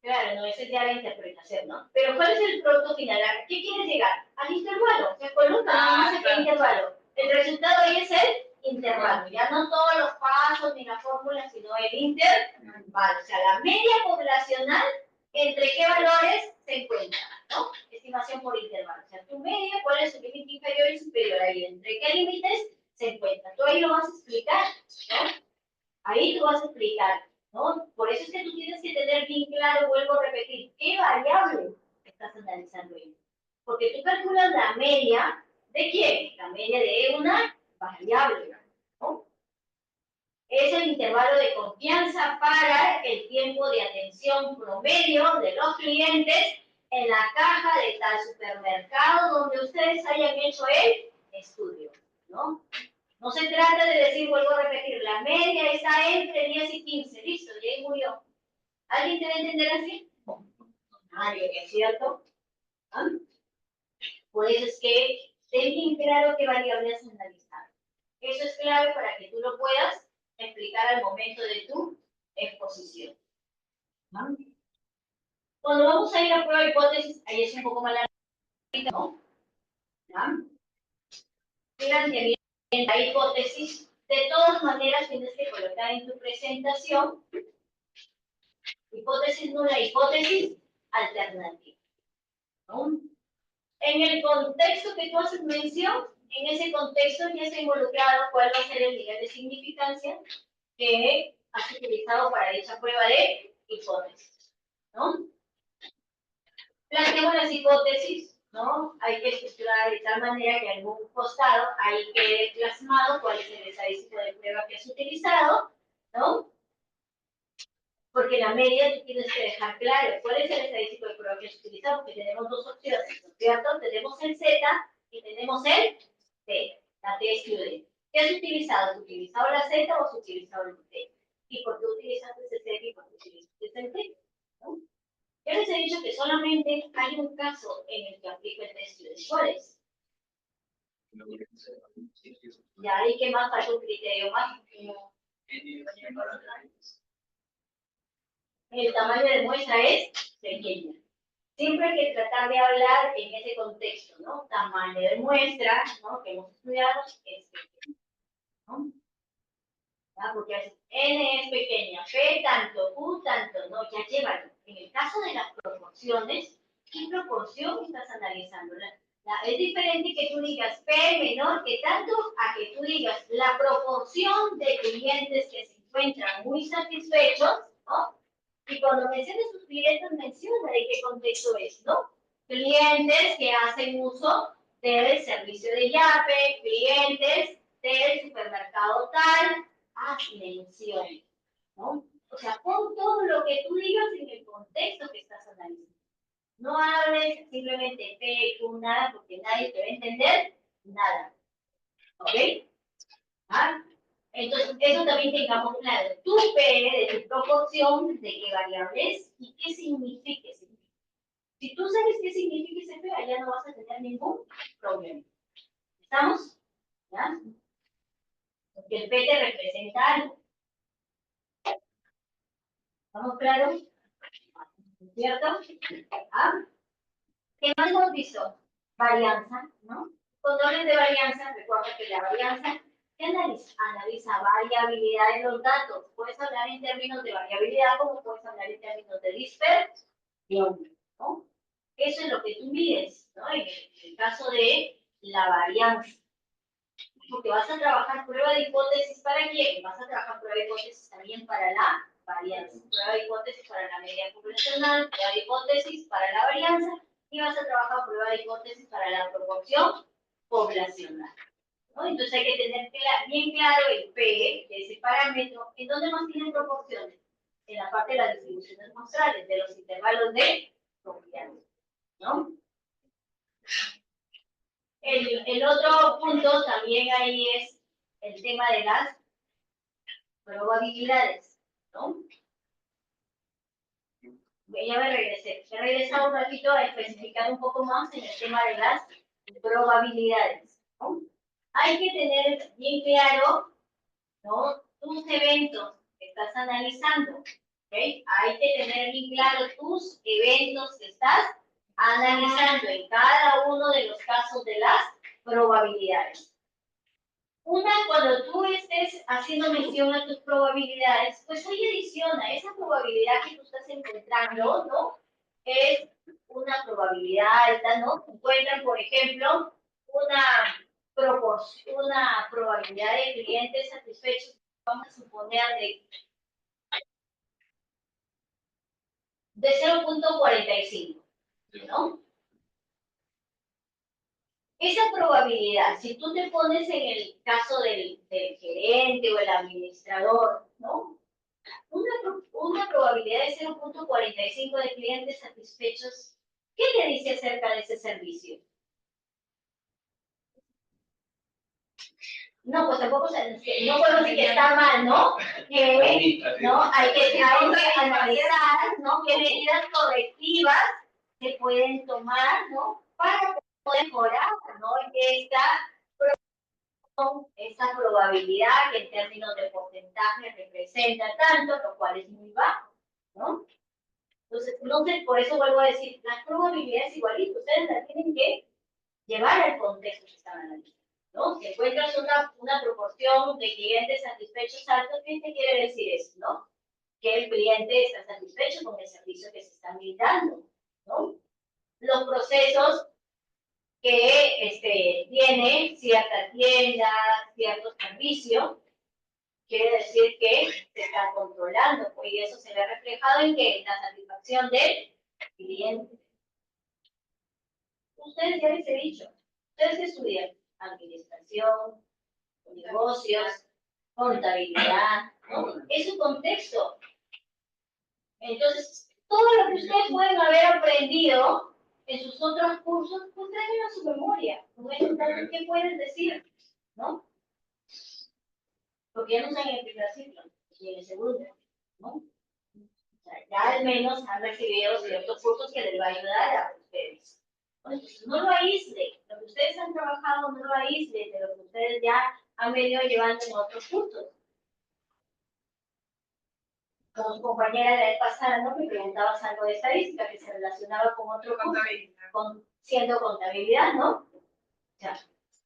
Claro, no, esa es ya la interpretación, ¿no? Pero ¿cuál es el producto final? ¿A qué quieres llegar? Al intervalo. Se coloca nada más el intervalo. El resultado ahí es el intervalo. Ya no todos los pasos ni la fórmula, sino el intervalo. O sea, la media poblacional, ¿entre qué valores se encuentra? ¿No? Estimación por intervalo. O sea, tu media, ¿cuál es su límite inferior y superior? Ahí, ¿entre qué límites se encuentra? Tú ahí lo vas a explicar, ¿no? Ahí tú vas a explicar, ¿no? Por eso es que tú tienes que tener bien claro, vuelvo a repetir, qué variable estás analizando ahí. Porque tú calculas la media de quién? La media de una variable, ¿no? Es el intervalo de confianza para el tiempo de atención promedio de los clientes en la caja de tal supermercado donde ustedes hayan hecho el estudio, ¿no? No se trata de decir, vuelvo a repetir, la media está entre 10 y 15, listo, ya ahí murió. ¿Alguien te va a entender así? Nadie, ¿es cierto? ¿Ah? Por eso es que ten bien claro qué variables analizar. Eso es clave para que tú lo puedas explicar al momento de tu exposición. ¿Ah? Cuando vamos a ir a prueba de hipótesis, ahí es un poco más larga, ¿no? ¿Ah? Planteamiento de la hipótesis, de todas maneras tienes que colocar en tu presentación hipótesis nula, hipótesis alternativa, ¿no? En el contexto que tú haces mención, en ese contexto ya está involucrado cuál va a ser el nivel de significancia que has utilizado para dicha prueba de hipótesis, ¿no? Planteamos las hipótesis, ¿no? Hay que estructurar de tal manera que en algún costado ahí quede plasmado cuál es el estadístico de prueba que has utilizado, ¿no? Porque la media tú tienes que dejar claro cuál es el estadístico de prueba que has utilizado, porque tenemos dos opciones, ¿no es cierto? Tenemos el Z y tenemos el T, la T student. ¿Qué has utilizado? ¿Has utilizado la Z o has utilizado el T? ¿Y por qué utilizaste ese Z y por qué utilizaste el T? ¿No? Yo les he dicho que solamente hay un caso en el que aplica el test de Schwartz. Ya hay que más falta un criterio más. El tamaño de muestra es pequeño. Siempre hay que tratar de hablar en ese contexto, ¿no? Tamaño de muestra, ¿no? Que hemos estudiado es pequeño, ¿no? ¿Ya? Porque N es pequeña, P tanto, Q tanto, ¿no? Ya llévalo. En el caso de las proporciones, ¿qué proporción estás analizando? Es diferente que tú digas P menor que tanto a que tú digas la proporción de clientes que se encuentran muy satisfechos, ¿no? Y cuando menciones sus clientes, menciona de qué contexto es, ¿no? Clientes que hacen uso del servicio de Yape, clientes del supermercado tal, haz mención, ¿no? O sea, pon todo lo que tú digas en el contexto que estás analizando. No hables simplemente P, Q, nada, porque nadie te va a entender nada. ¿Ok? ¿Ah? Entonces, eso también tengamos claro. Tu P de tu proporción, de qué variable es y qué significa ese P. Si tú sabes qué significa ese P, allá no vas a tener ningún problema. ¿Estamos? ¿Ya? Porque el P te representa algo. ¿Estamos claros? ¿Cierto? ¿Ah? ¿Qué más hemos visto? Varianza, ¿no? Cuando hables de varianza, recuerda que la varianza analiza variabilidad de los datos. Puedes hablar en términos de variabilidad como puedes hablar en términos de dispersión, ¿no? Eso es lo que tú mides, ¿no? En el caso de la varianza. Porque vas a trabajar prueba de hipótesis para quién? Vas a trabajar prueba de hipótesis también para la varianza. Prueba de hipótesis para la media poblacional, prueba de hipótesis para la varianza y vas a trabajar prueba de hipótesis para la proporción poblacional, ¿no? Entonces hay que tener bien claro el P de ese parámetro. ¿En dónde más tienen proporciones? En la parte de las distribuciones muestrales, de los intervalos de confianza, ¿no? El otro punto también ahí es el tema de las probabilidades, ¿no? Ya me regresé. He regresado un ratito a especificar un poco más en el tema de las probabilidades, ¿no? Hay que tener bien claro, ¿no? Tus eventos que estás analizando, ¿ok? Hay que tener bien claro tus eventos que estás analizando en cada uno de los casos de las probabilidades. Cuando tú estés haciendo mención a tus probabilidades, pues ahí adiciona esa probabilidad que tú estás encontrando, ¿no? Es una probabilidad alta, ¿no? Encuentran, por ejemplo, una probabilidad de clientes satisfechos, vamos a suponer de 0.45, ¿no? Esa probabilidad, si tú te pones en el caso del gerente o el administrador, ¿no? Una probabilidad de 0.45 de clientes satisfechos, ¿qué te dice acerca de ese servicio? No, pues tampoco no podemos decir que está mal, ¿no? ¿No? Hay que analizar, ¿no? Qué medidas correctivas se pueden tomar, ¿no? Para poder mejorar, ¿no? Esa probabilidad que en términos de porcentaje representa tanto, lo cual es muy bajo, ¿no? Entonces, no sé, por eso vuelvo a decir, las probabilidades igualitas, ustedes las tienen que llevar al contexto que están analizando, ¿no? Si encuentras una proporción de clientes satisfechos altos, ¿qué te quiere decir eso, no? Que el cliente está satisfecho con el servicio que se está brindando, ¿no? Los procesos que tiene cierta tienda, cierto servicio, quiere decir que se está controlando, pues, y eso se ve reflejado en que la satisfacción del cliente. Ustedes ya les he dicho, ustedes estudian administración, negocios, contabilidad, ¿no? Es un contexto. Entonces, todo lo que ustedes pueden haber aprendido en sus otros cursos, pues traigan a su memoria. ¿Qué pueden decir? ¿No? Porque ya no están en el primer ciclo, ni en el segundo, ¿no? O sea, ya al menos han recibido ciertos cursos que les va a ayudar a ustedes. Entonces, no lo aísle, lo que ustedes han trabajado no lo aísle de lo que ustedes ya han venido llevando en otros cursos. Como su compañera la vez pasada, ¿no? Me preguntabas algo de estadística que se relacionaba con otro curso, siendo contabilidad, ¿no? O sea,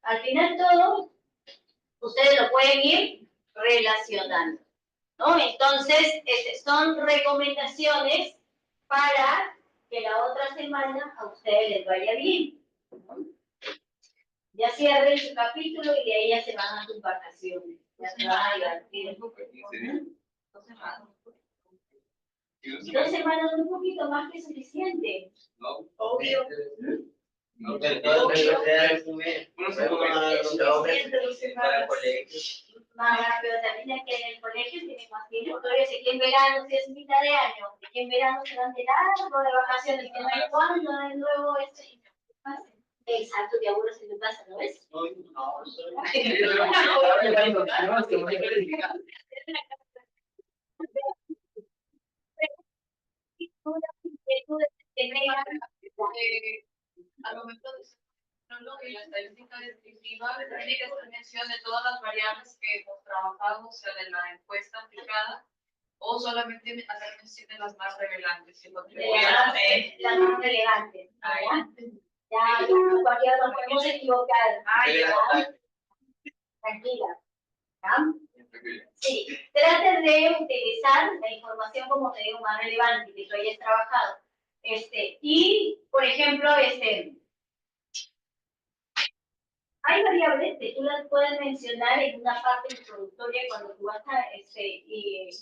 al final todo, ustedes lo pueden ir relacionando, ¿no? Entonces, son recomendaciones para que la otra semana a ustedes les vaya bien, ¿no? Ya cierren su capítulo y de ahí ya se van a sus vacaciones. Ya se van a divertir. 2 semanas. 2 semanas es un poquito más que suficiente. No, Obvio. no, pero es un mes. Más rápido también es que en el colegio tienen más tiempo. Todavía sé que en verano, si es mitad de año, que en verano se van de largo de vacaciones, que no hay cuándo de nuevo exacto, te aburres en tu casa, ¿no ves? Al momento de en la estadística descriptiva, tiene que hacer mención de todas las variables que hemos trabajado, o sea, de la encuesta aplicada, o solamente hacer mención de las más relevantes. Las más relevantes. Ya, cualquiera nos podemos equivocar. Tranquila. Sí, traten de utilizar la información, como te digo, más relevante que tú hayas trabajado. Y, por ejemplo, hay variables que tú las puedes mencionar en una parte introductoria cuando tú vas a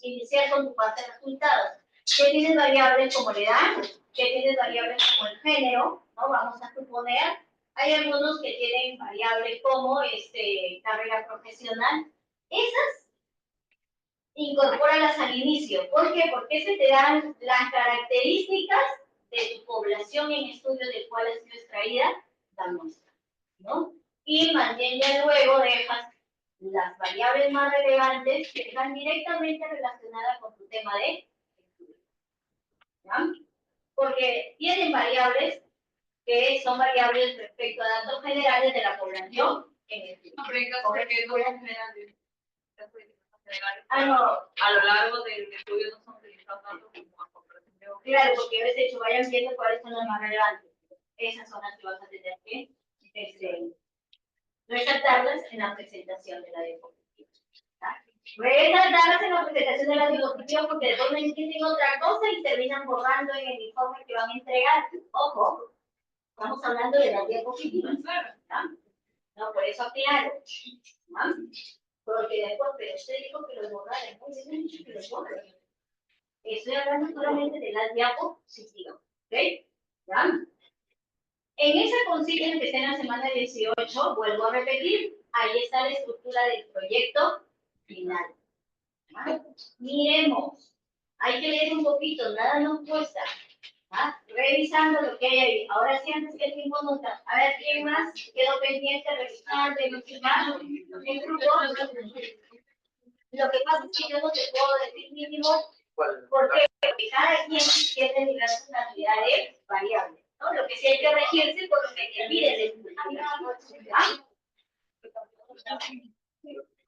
iniciar con tu parte de resultados. ¿Qué tienes variables como la edad? ¿Qué tienes variables como el género? ¿No? Vamos a suponer. Hay algunos que tienen variables como carrera profesional. Esas incorpóralas al inicio. ¿Por qué? Porque se te dan las características de tu población en estudio del cual ha sido extraída la muestra, ¿no? Y más bien ya luego dejas las variables más relevantes que están directamente relacionadas con tu tema de estudio, ¿ya? Porque tienen variables que son variables respecto a datos generales de la población en estudio. Porque no son generales. No. A lo largo del estudio no son utilizados tanto como a comparación de otros. Claro, porque de hecho vayan viendo cuáles son las más relevantes. Esas son las que vas a tener que resaltarlas en la presentación de la diapositiva. Resaltarlas en la presentación de la diapositiva porque después me entienden otra cosa y terminan borrando en el informe que van a entregar. Ojo, estamos hablando de las diapositivas. No, por eso aclaro. Porque después, pero usted dijo que los borraran. Pues yo no he dicho que los borren. Estoy hablando solamente de las diapositivas. ¿Ok? ¿Ya? En esa consigna que está en la semana 18, vuelvo a repetir, ahí está la estructura del proyecto final. ¿Ah? Miremos, hay que leer un poquito, nada nos cuesta. Revisando lo que hay ahí. Ahora sí, antes que el tiempo nota. A ver, ¿quién más quedó pendiente de revisar, de notificar? El grupo. Lo que pasa es que yo no te puedo decir mínimo, porque cada quien tiene diversas cantidades variables, ¿no? Lo que sí hay que regirse por lo que te piden.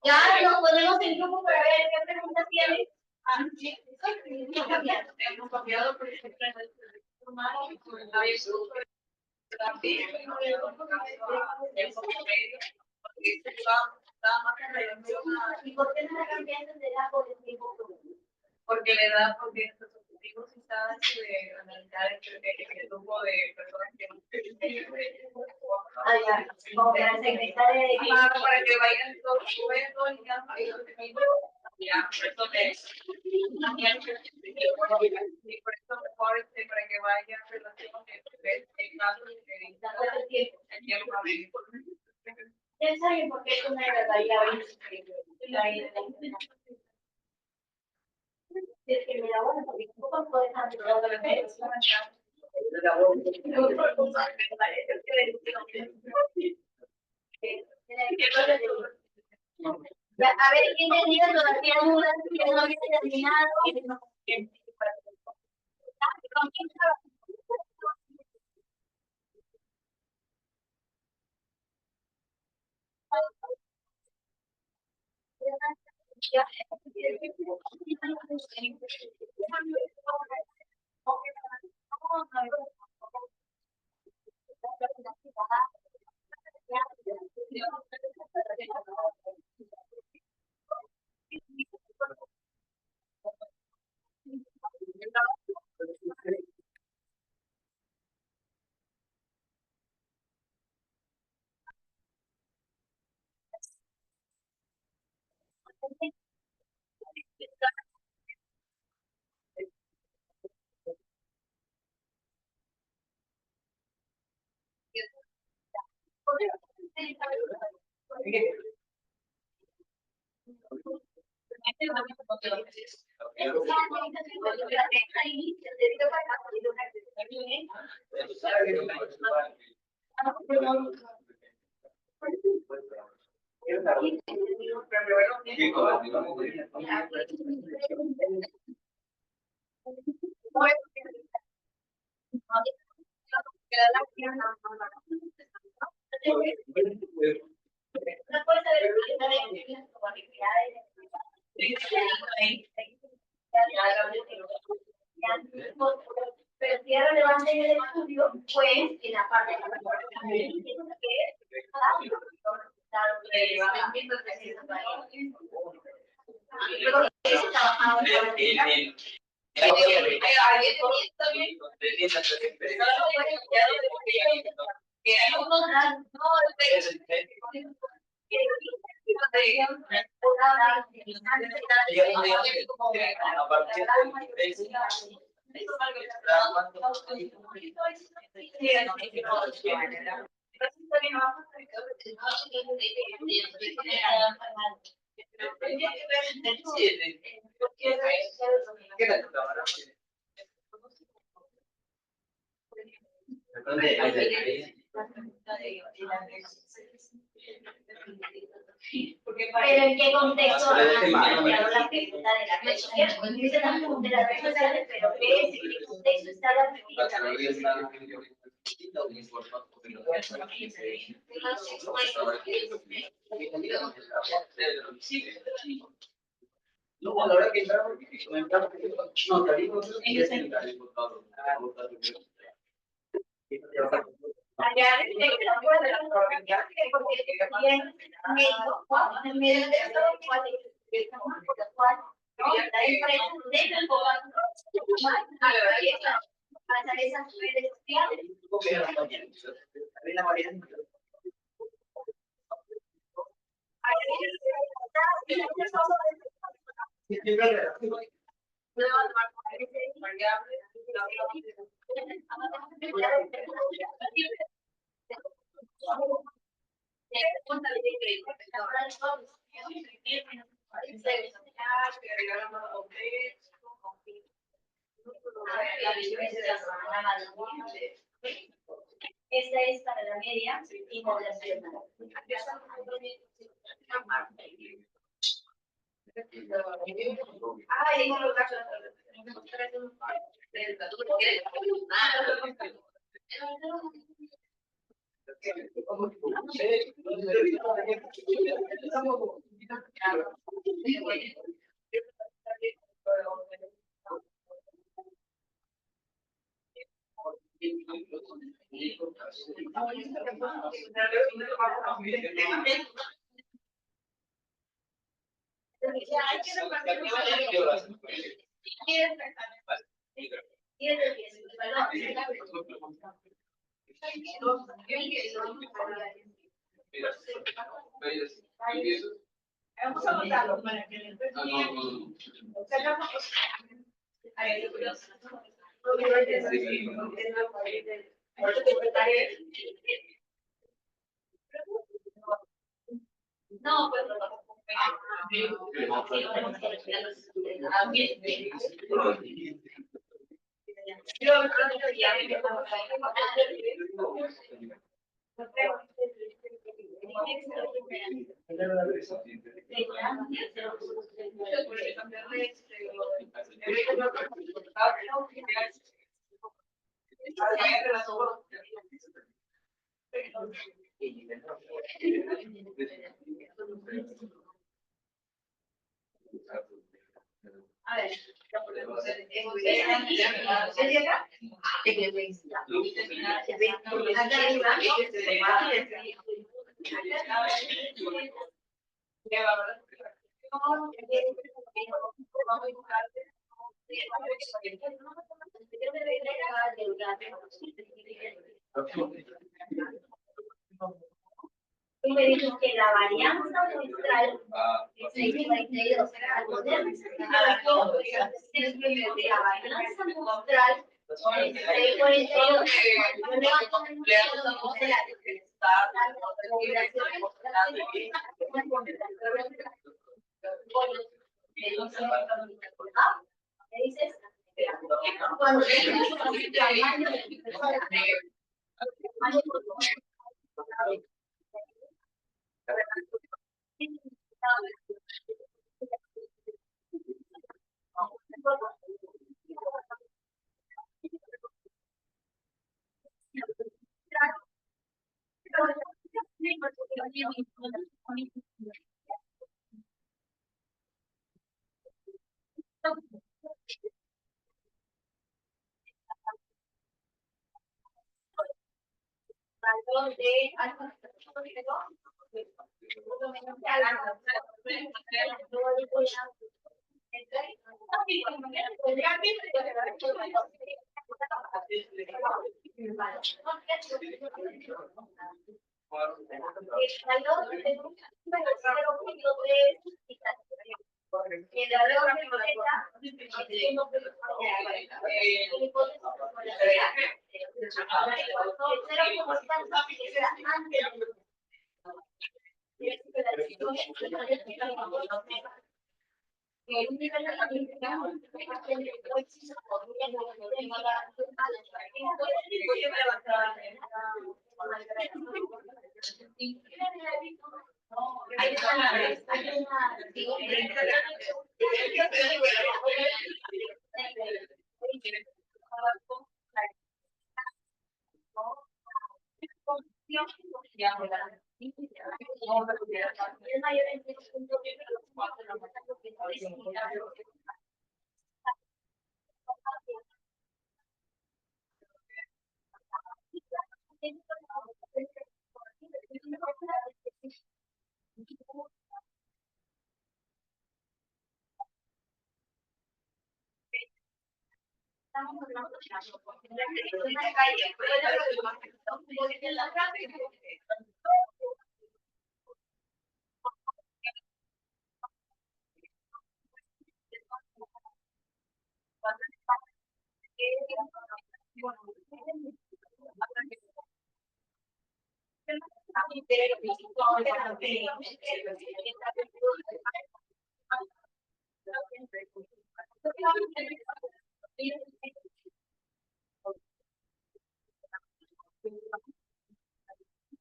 Ya nos ponemos en grupo para ver qué preguntas tienes. Hemos cambiado, por ejemplo, en el humano, ¿Y por qué no la cambiaste de la por el tiempo? porque le da, porque nuestros objetivos están de analizar el grupo de personas que Como para el secretario de para que vayan todos y ya, por eso mejor para que vayan relación el caso el tiempo ¿Quién sabe por qué es una variable? Es que me da bueno, porque tampoco puedes hacer todo lo que es. Ya, a ver, ¿quién tenía todavía dudas? ¿Quién no había terminado? Pero si es relevante en el estudio, pues en la parte de Pero en qué contexto ha planteado la pregunta de las redes sociales. Pues dice también de las redes sociales, pero ¿en qué contexto está la pregunta? No, a la hora que entramos, no, salimos, Allá que la puede porque bien medio, en medio de eso, cuál es cuál, ¿no? La diferencia de el para esas redes sociales. Esta es para la media internacional. Vamos a votarlo para que le no, pues a ver, tú me dices que la varianza muestral es 642. Al poner la varianza muestral es 642. ¿Qué dices? Cuando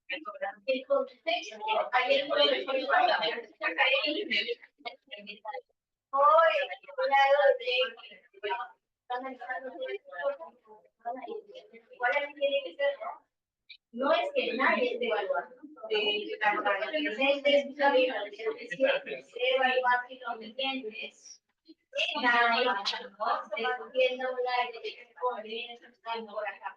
El contexto, ayer fue el hoy, ¿cuál tiene que ser? No es que nadie esté evaluando. Es evaluar si los clientes están viendo un like que se pone están por acá.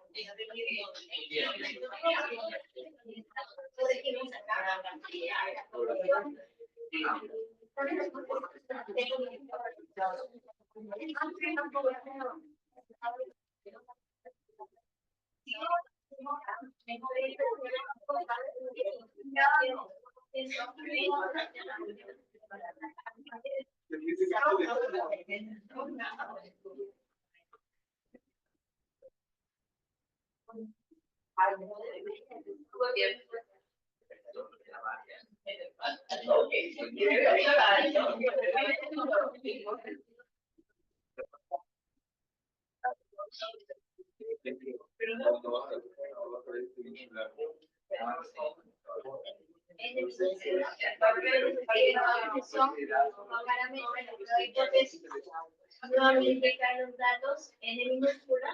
Nuevamente caen los datos en el minúscula.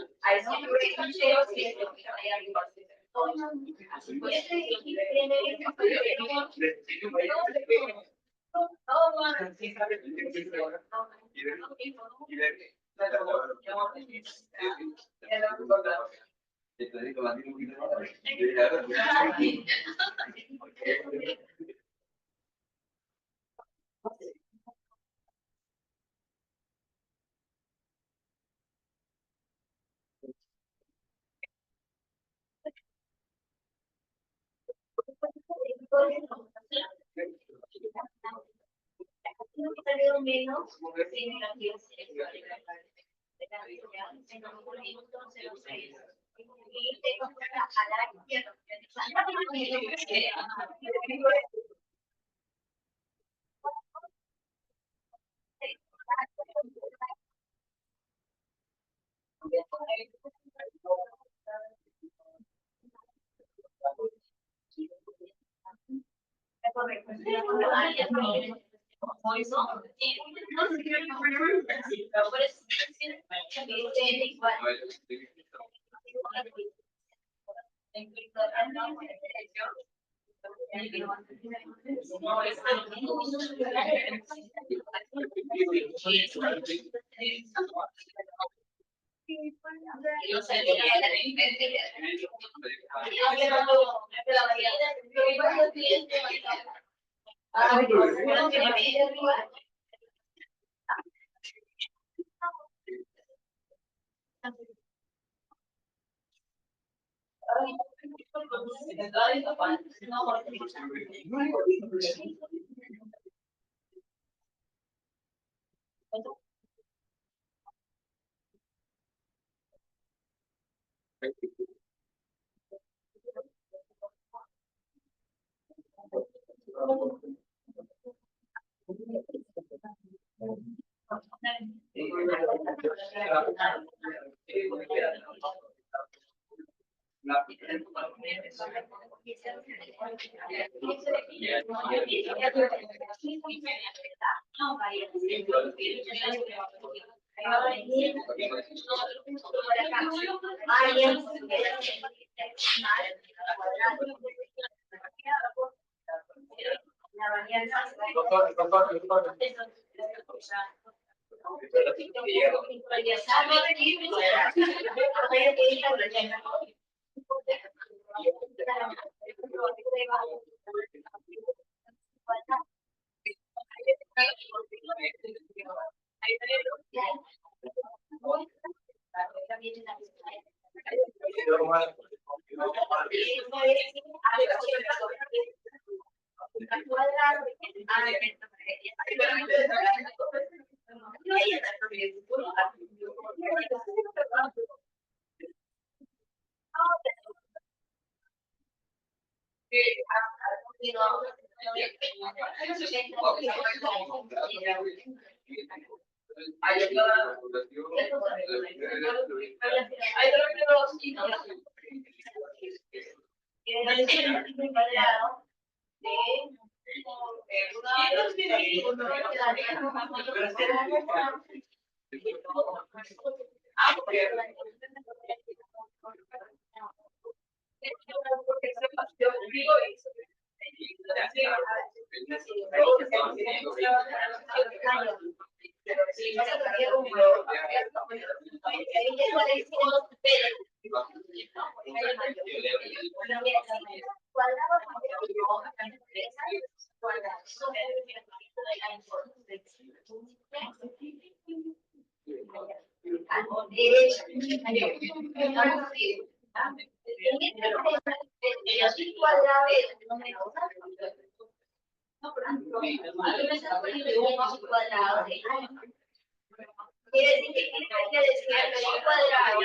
Menos y tengo a la izquierda. cuadrado quiere decir que hay que decir que un cuadrado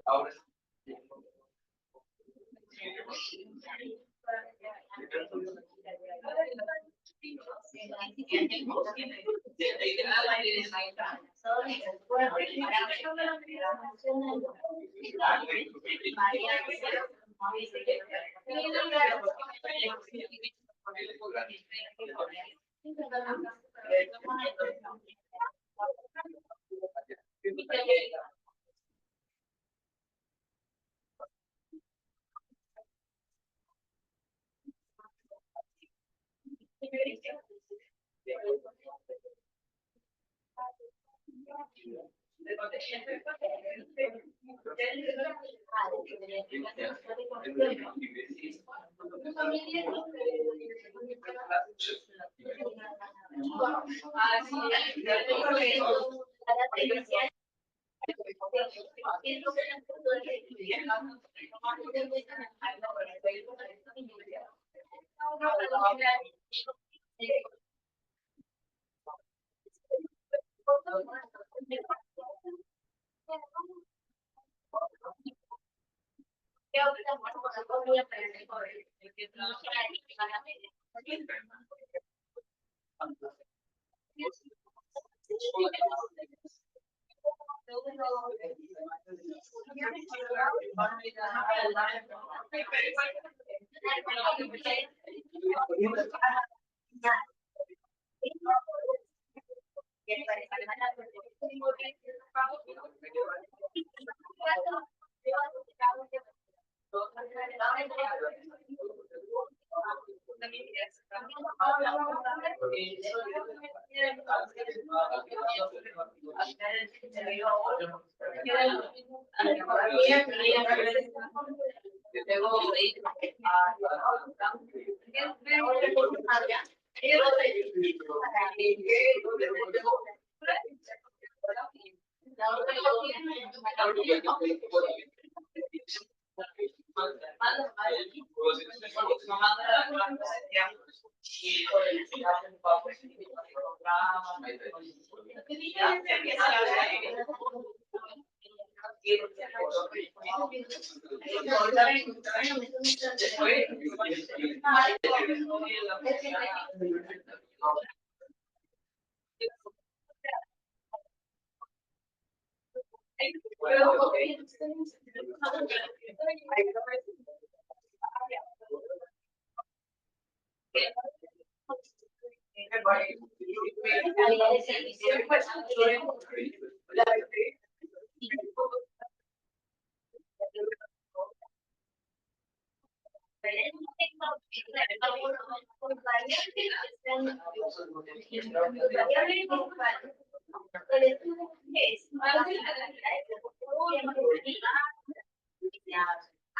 Ahora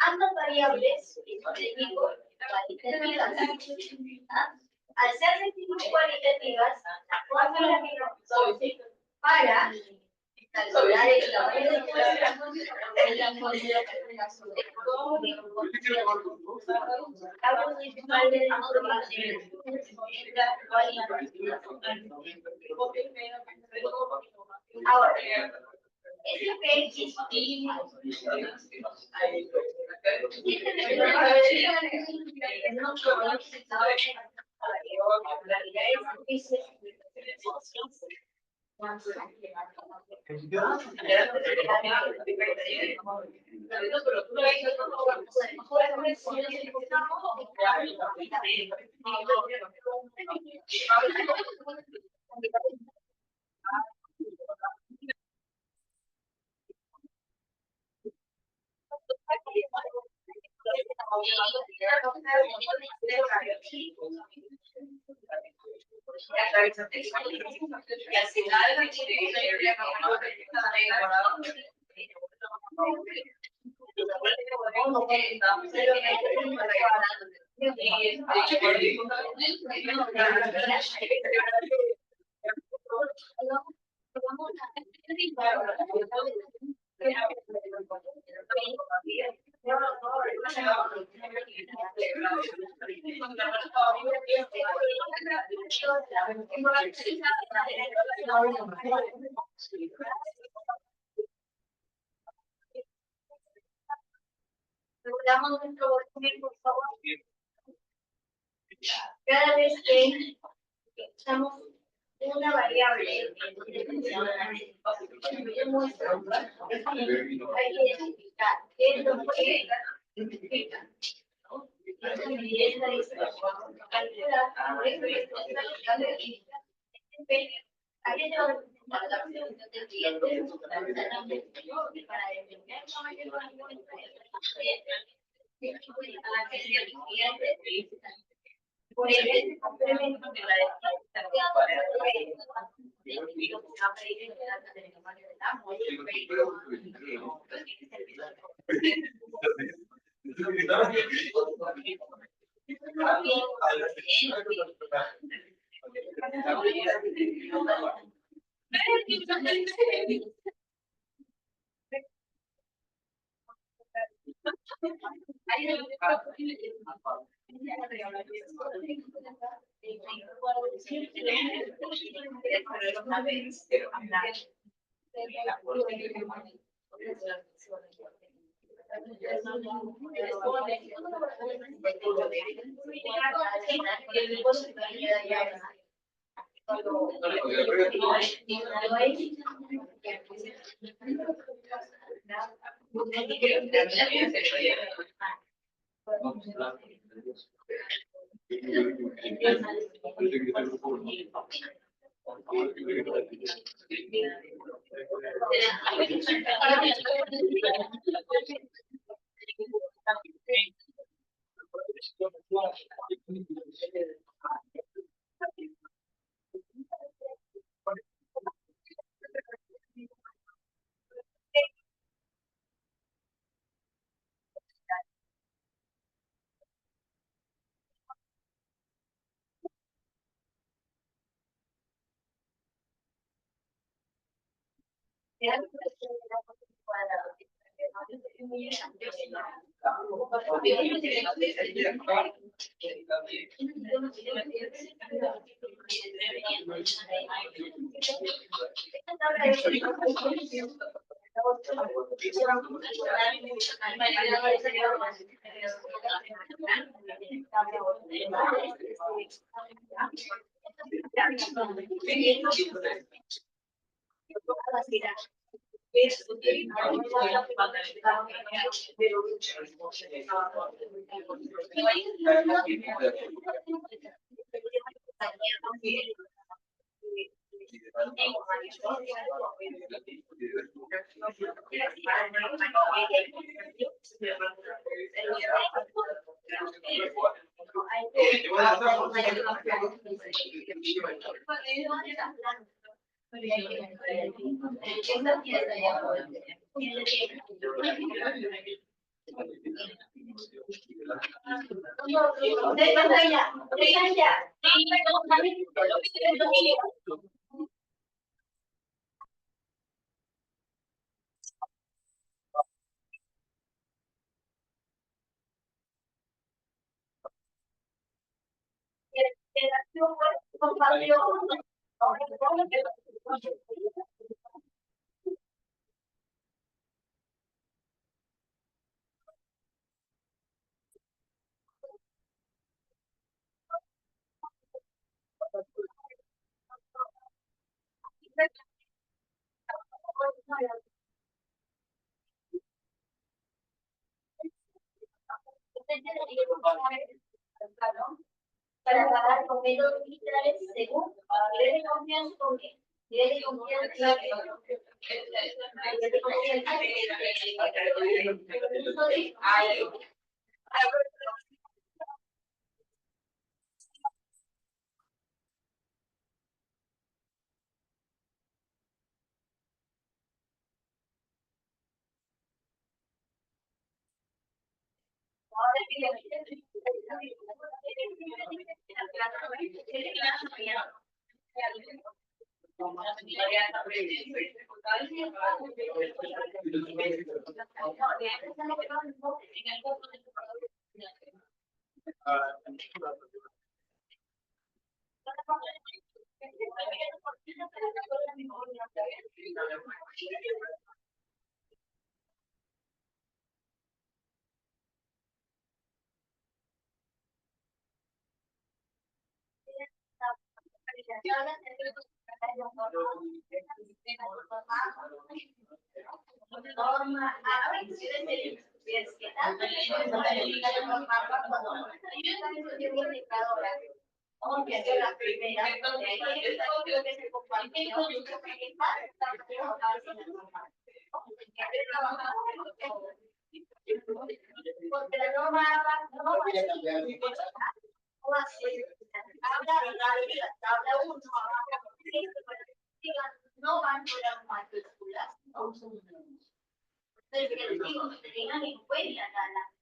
Ambas variables, al ser cualitativas, para calcular el tamaño de muestra, ahora, regulamos nuestro volumen, por favor. Cada vez que usamos una variable hay que identificar qué es lo que significa. Por el complemento de la Para pagar con métodos digitales según nivel de confianza con qué nivel de confianza porque la norma no van por las mayúsculas. Entonces, que les digo, tengan en cuenta la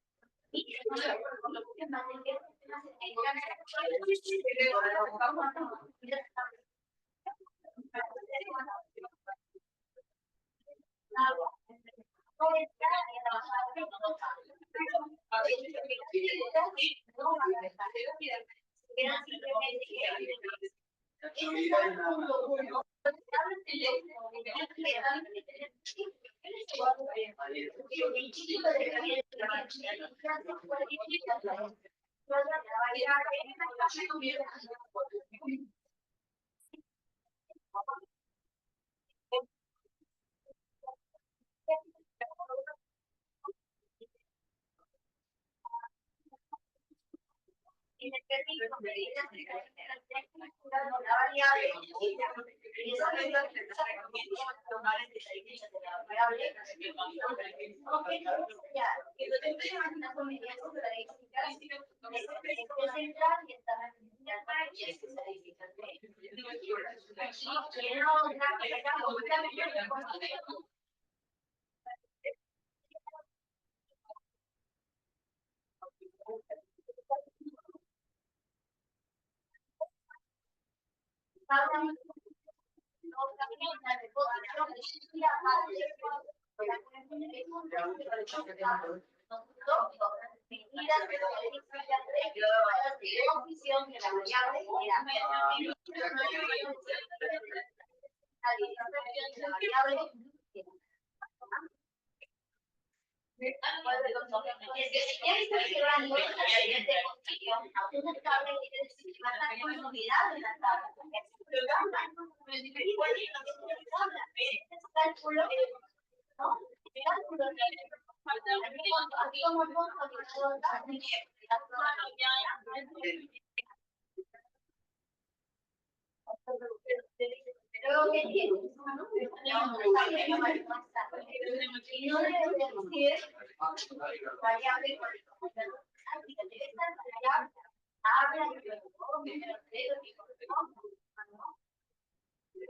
¿Qué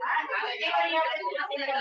variables hacen la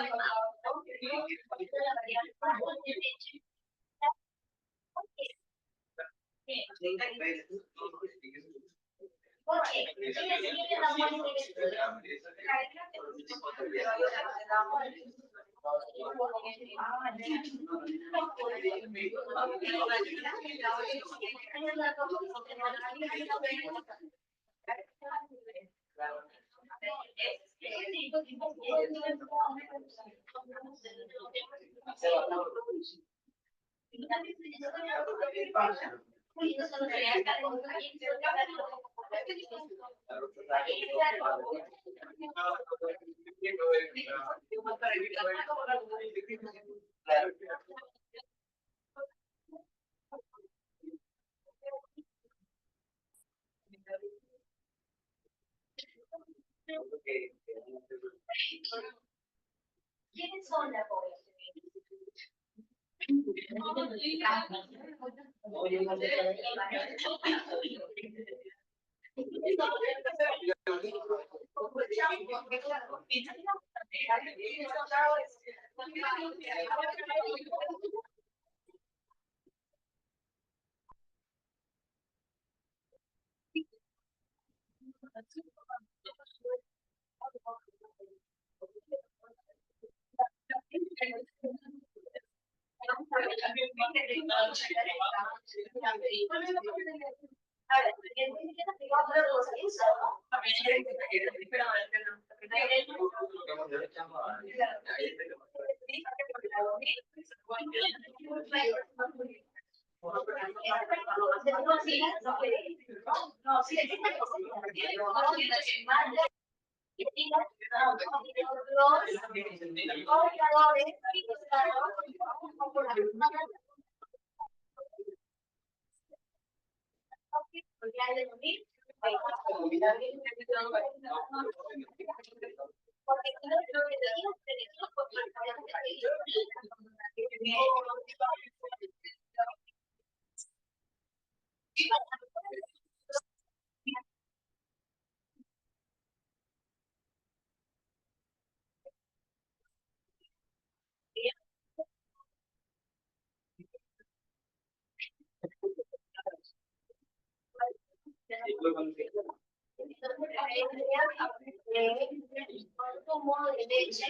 ¿Quiénes son la población? Consumo de leche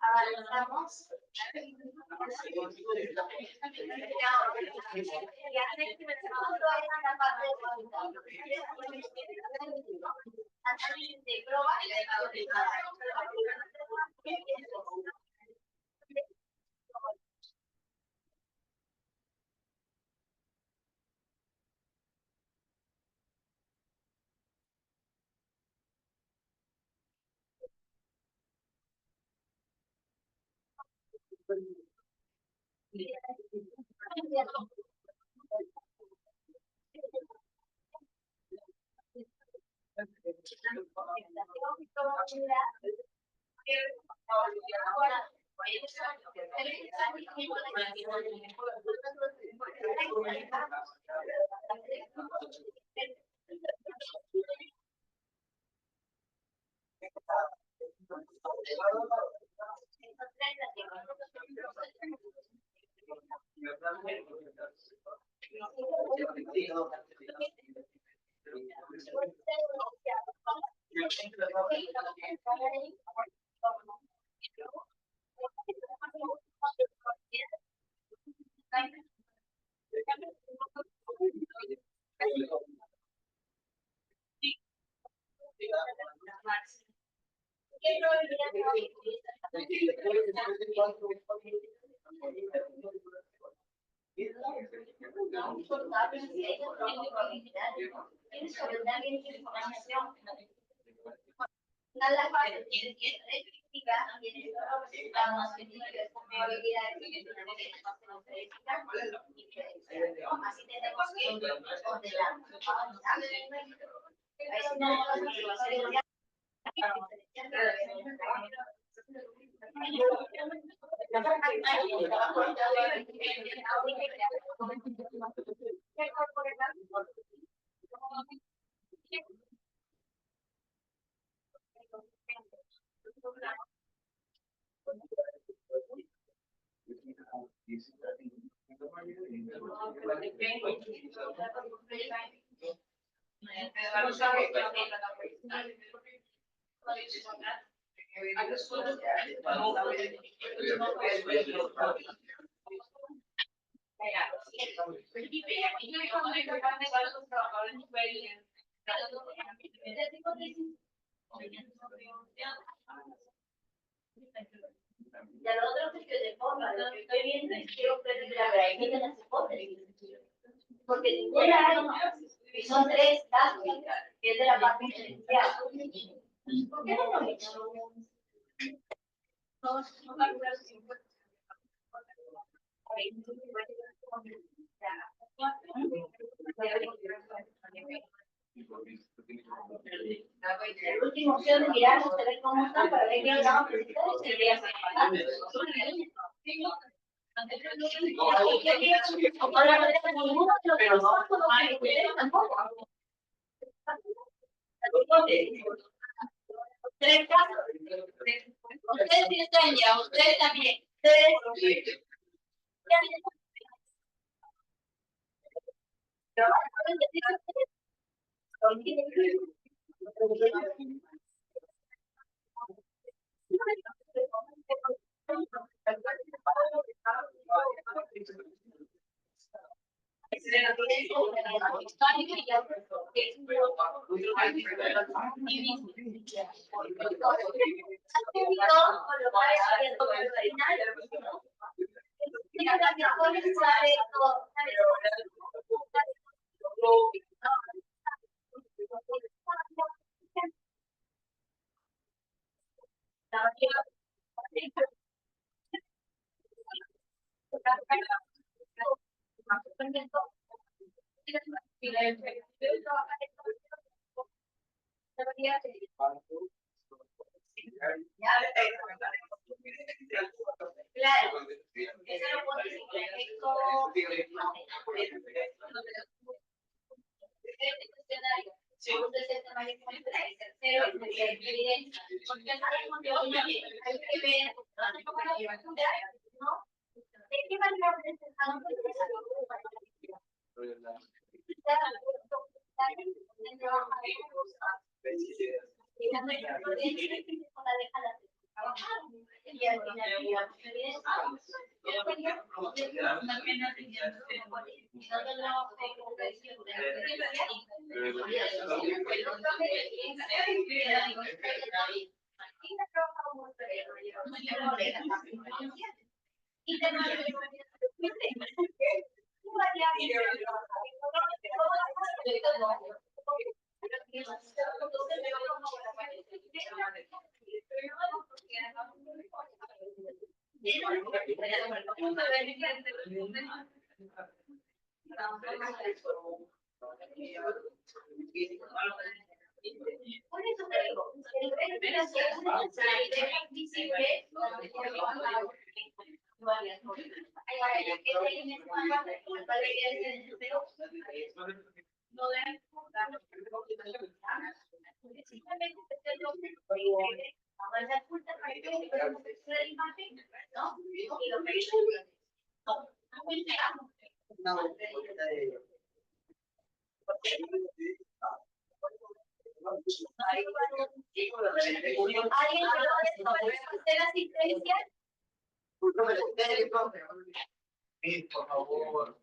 avanzamos. Nada más tiene estadística, tiene estamos en probabilidades de que así tenemos que ordenar. Ya lo otro que se ponga, lo que estoy viendo es que ustedes la realidad las hipótesis. Porque ninguna y son 3 casos, que es de la parte diferencial. ¿Por qué no lo he hecho? La última opción de mirar ustedes cómo están para ver qué hablamos de ustedes sería Tres casos. Ustedes sí están ya, ustedes también. Ustedes. Claro, eso lo puedo segundo el sistema de tercero evidencia, porque sabemos que hoy hay que ver, ¿no? ¿De qué manera presentamos Por eso te digo, el visible ¿alguien que no hacer asistencia? Sí, por favor.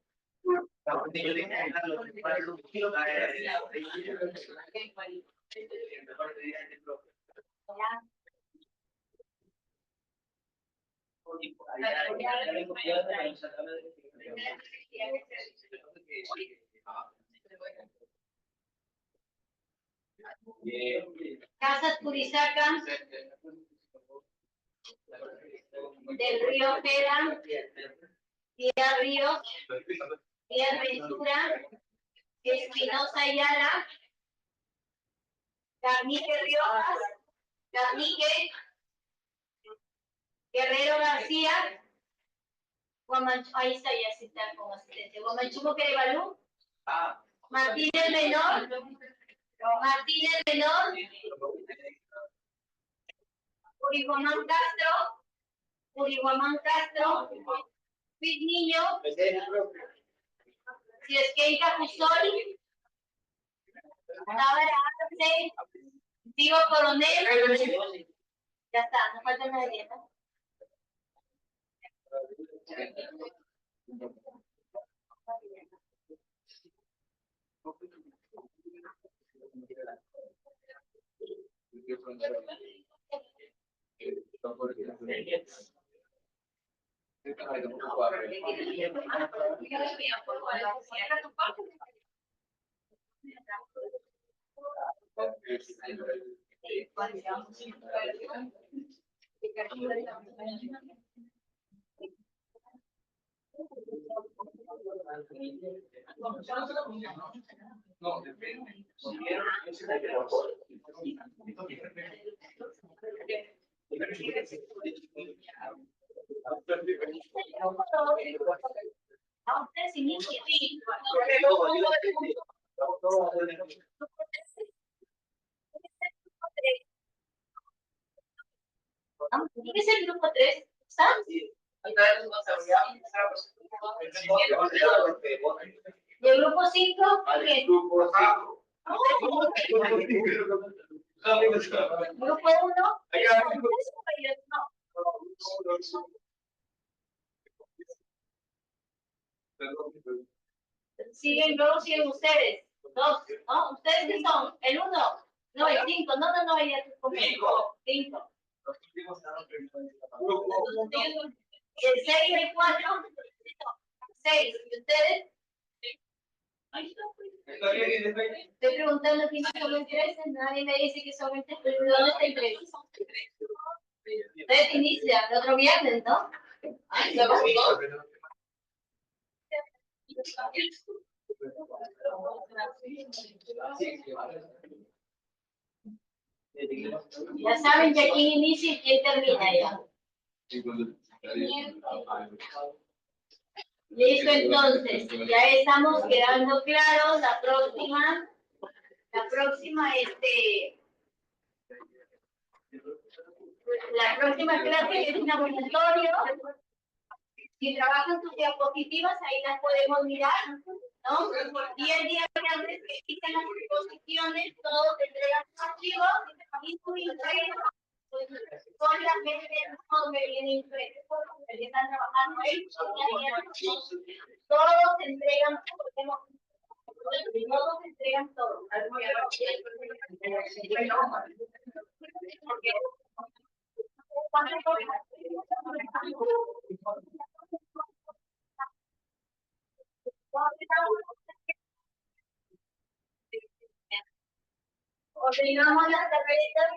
Casas Turizaca, del Río Ojeda, Díaz Ríos, Díaz Ventura, Espinosa Ayala, Garnique Riojas, Garnique, Guerrero García, ahí está, ya se está como asistente. Guamanchumo Querebalú, Martínez Menor, Urihuamán Castro, Luis Niño, si es que Capuzol, Tábara Arce, Diego Coronel, ya está, no falta nadie, ¿no? No, depende. A ustedes inician. ¿Quién es el grupo 3? ¿Sam? ¿Y el grupo 5? ¿Quién? ¿Grupo 1? Siguen, luego siguen ustedes. 2, ¿no? ¿Ustedes qué son? ¿El 1? No, el 5. No, ella es como 5. El 6 y el 4. 6. ¿Y ustedes? Estoy preguntando quiénes son los 3. Nadie me dice que son 3. ¿Dónde está el 3? Ustedes inician el otro viernes, ¿no? Ya saben que quién inicia y quién termina ya. Listo, entonces, ya estamos quedando claros. La próxima clase es un laboratorio. Si trabajan sus diapositivas, ahí las podemos mirar, ¿no? Y el día que antes que existen las exposiciones, todos entregan sus archivos y su impreso con la gente donde viene impreso, porque están trabajando ahí. Todos entregan todo. Ordenamos las carpetas.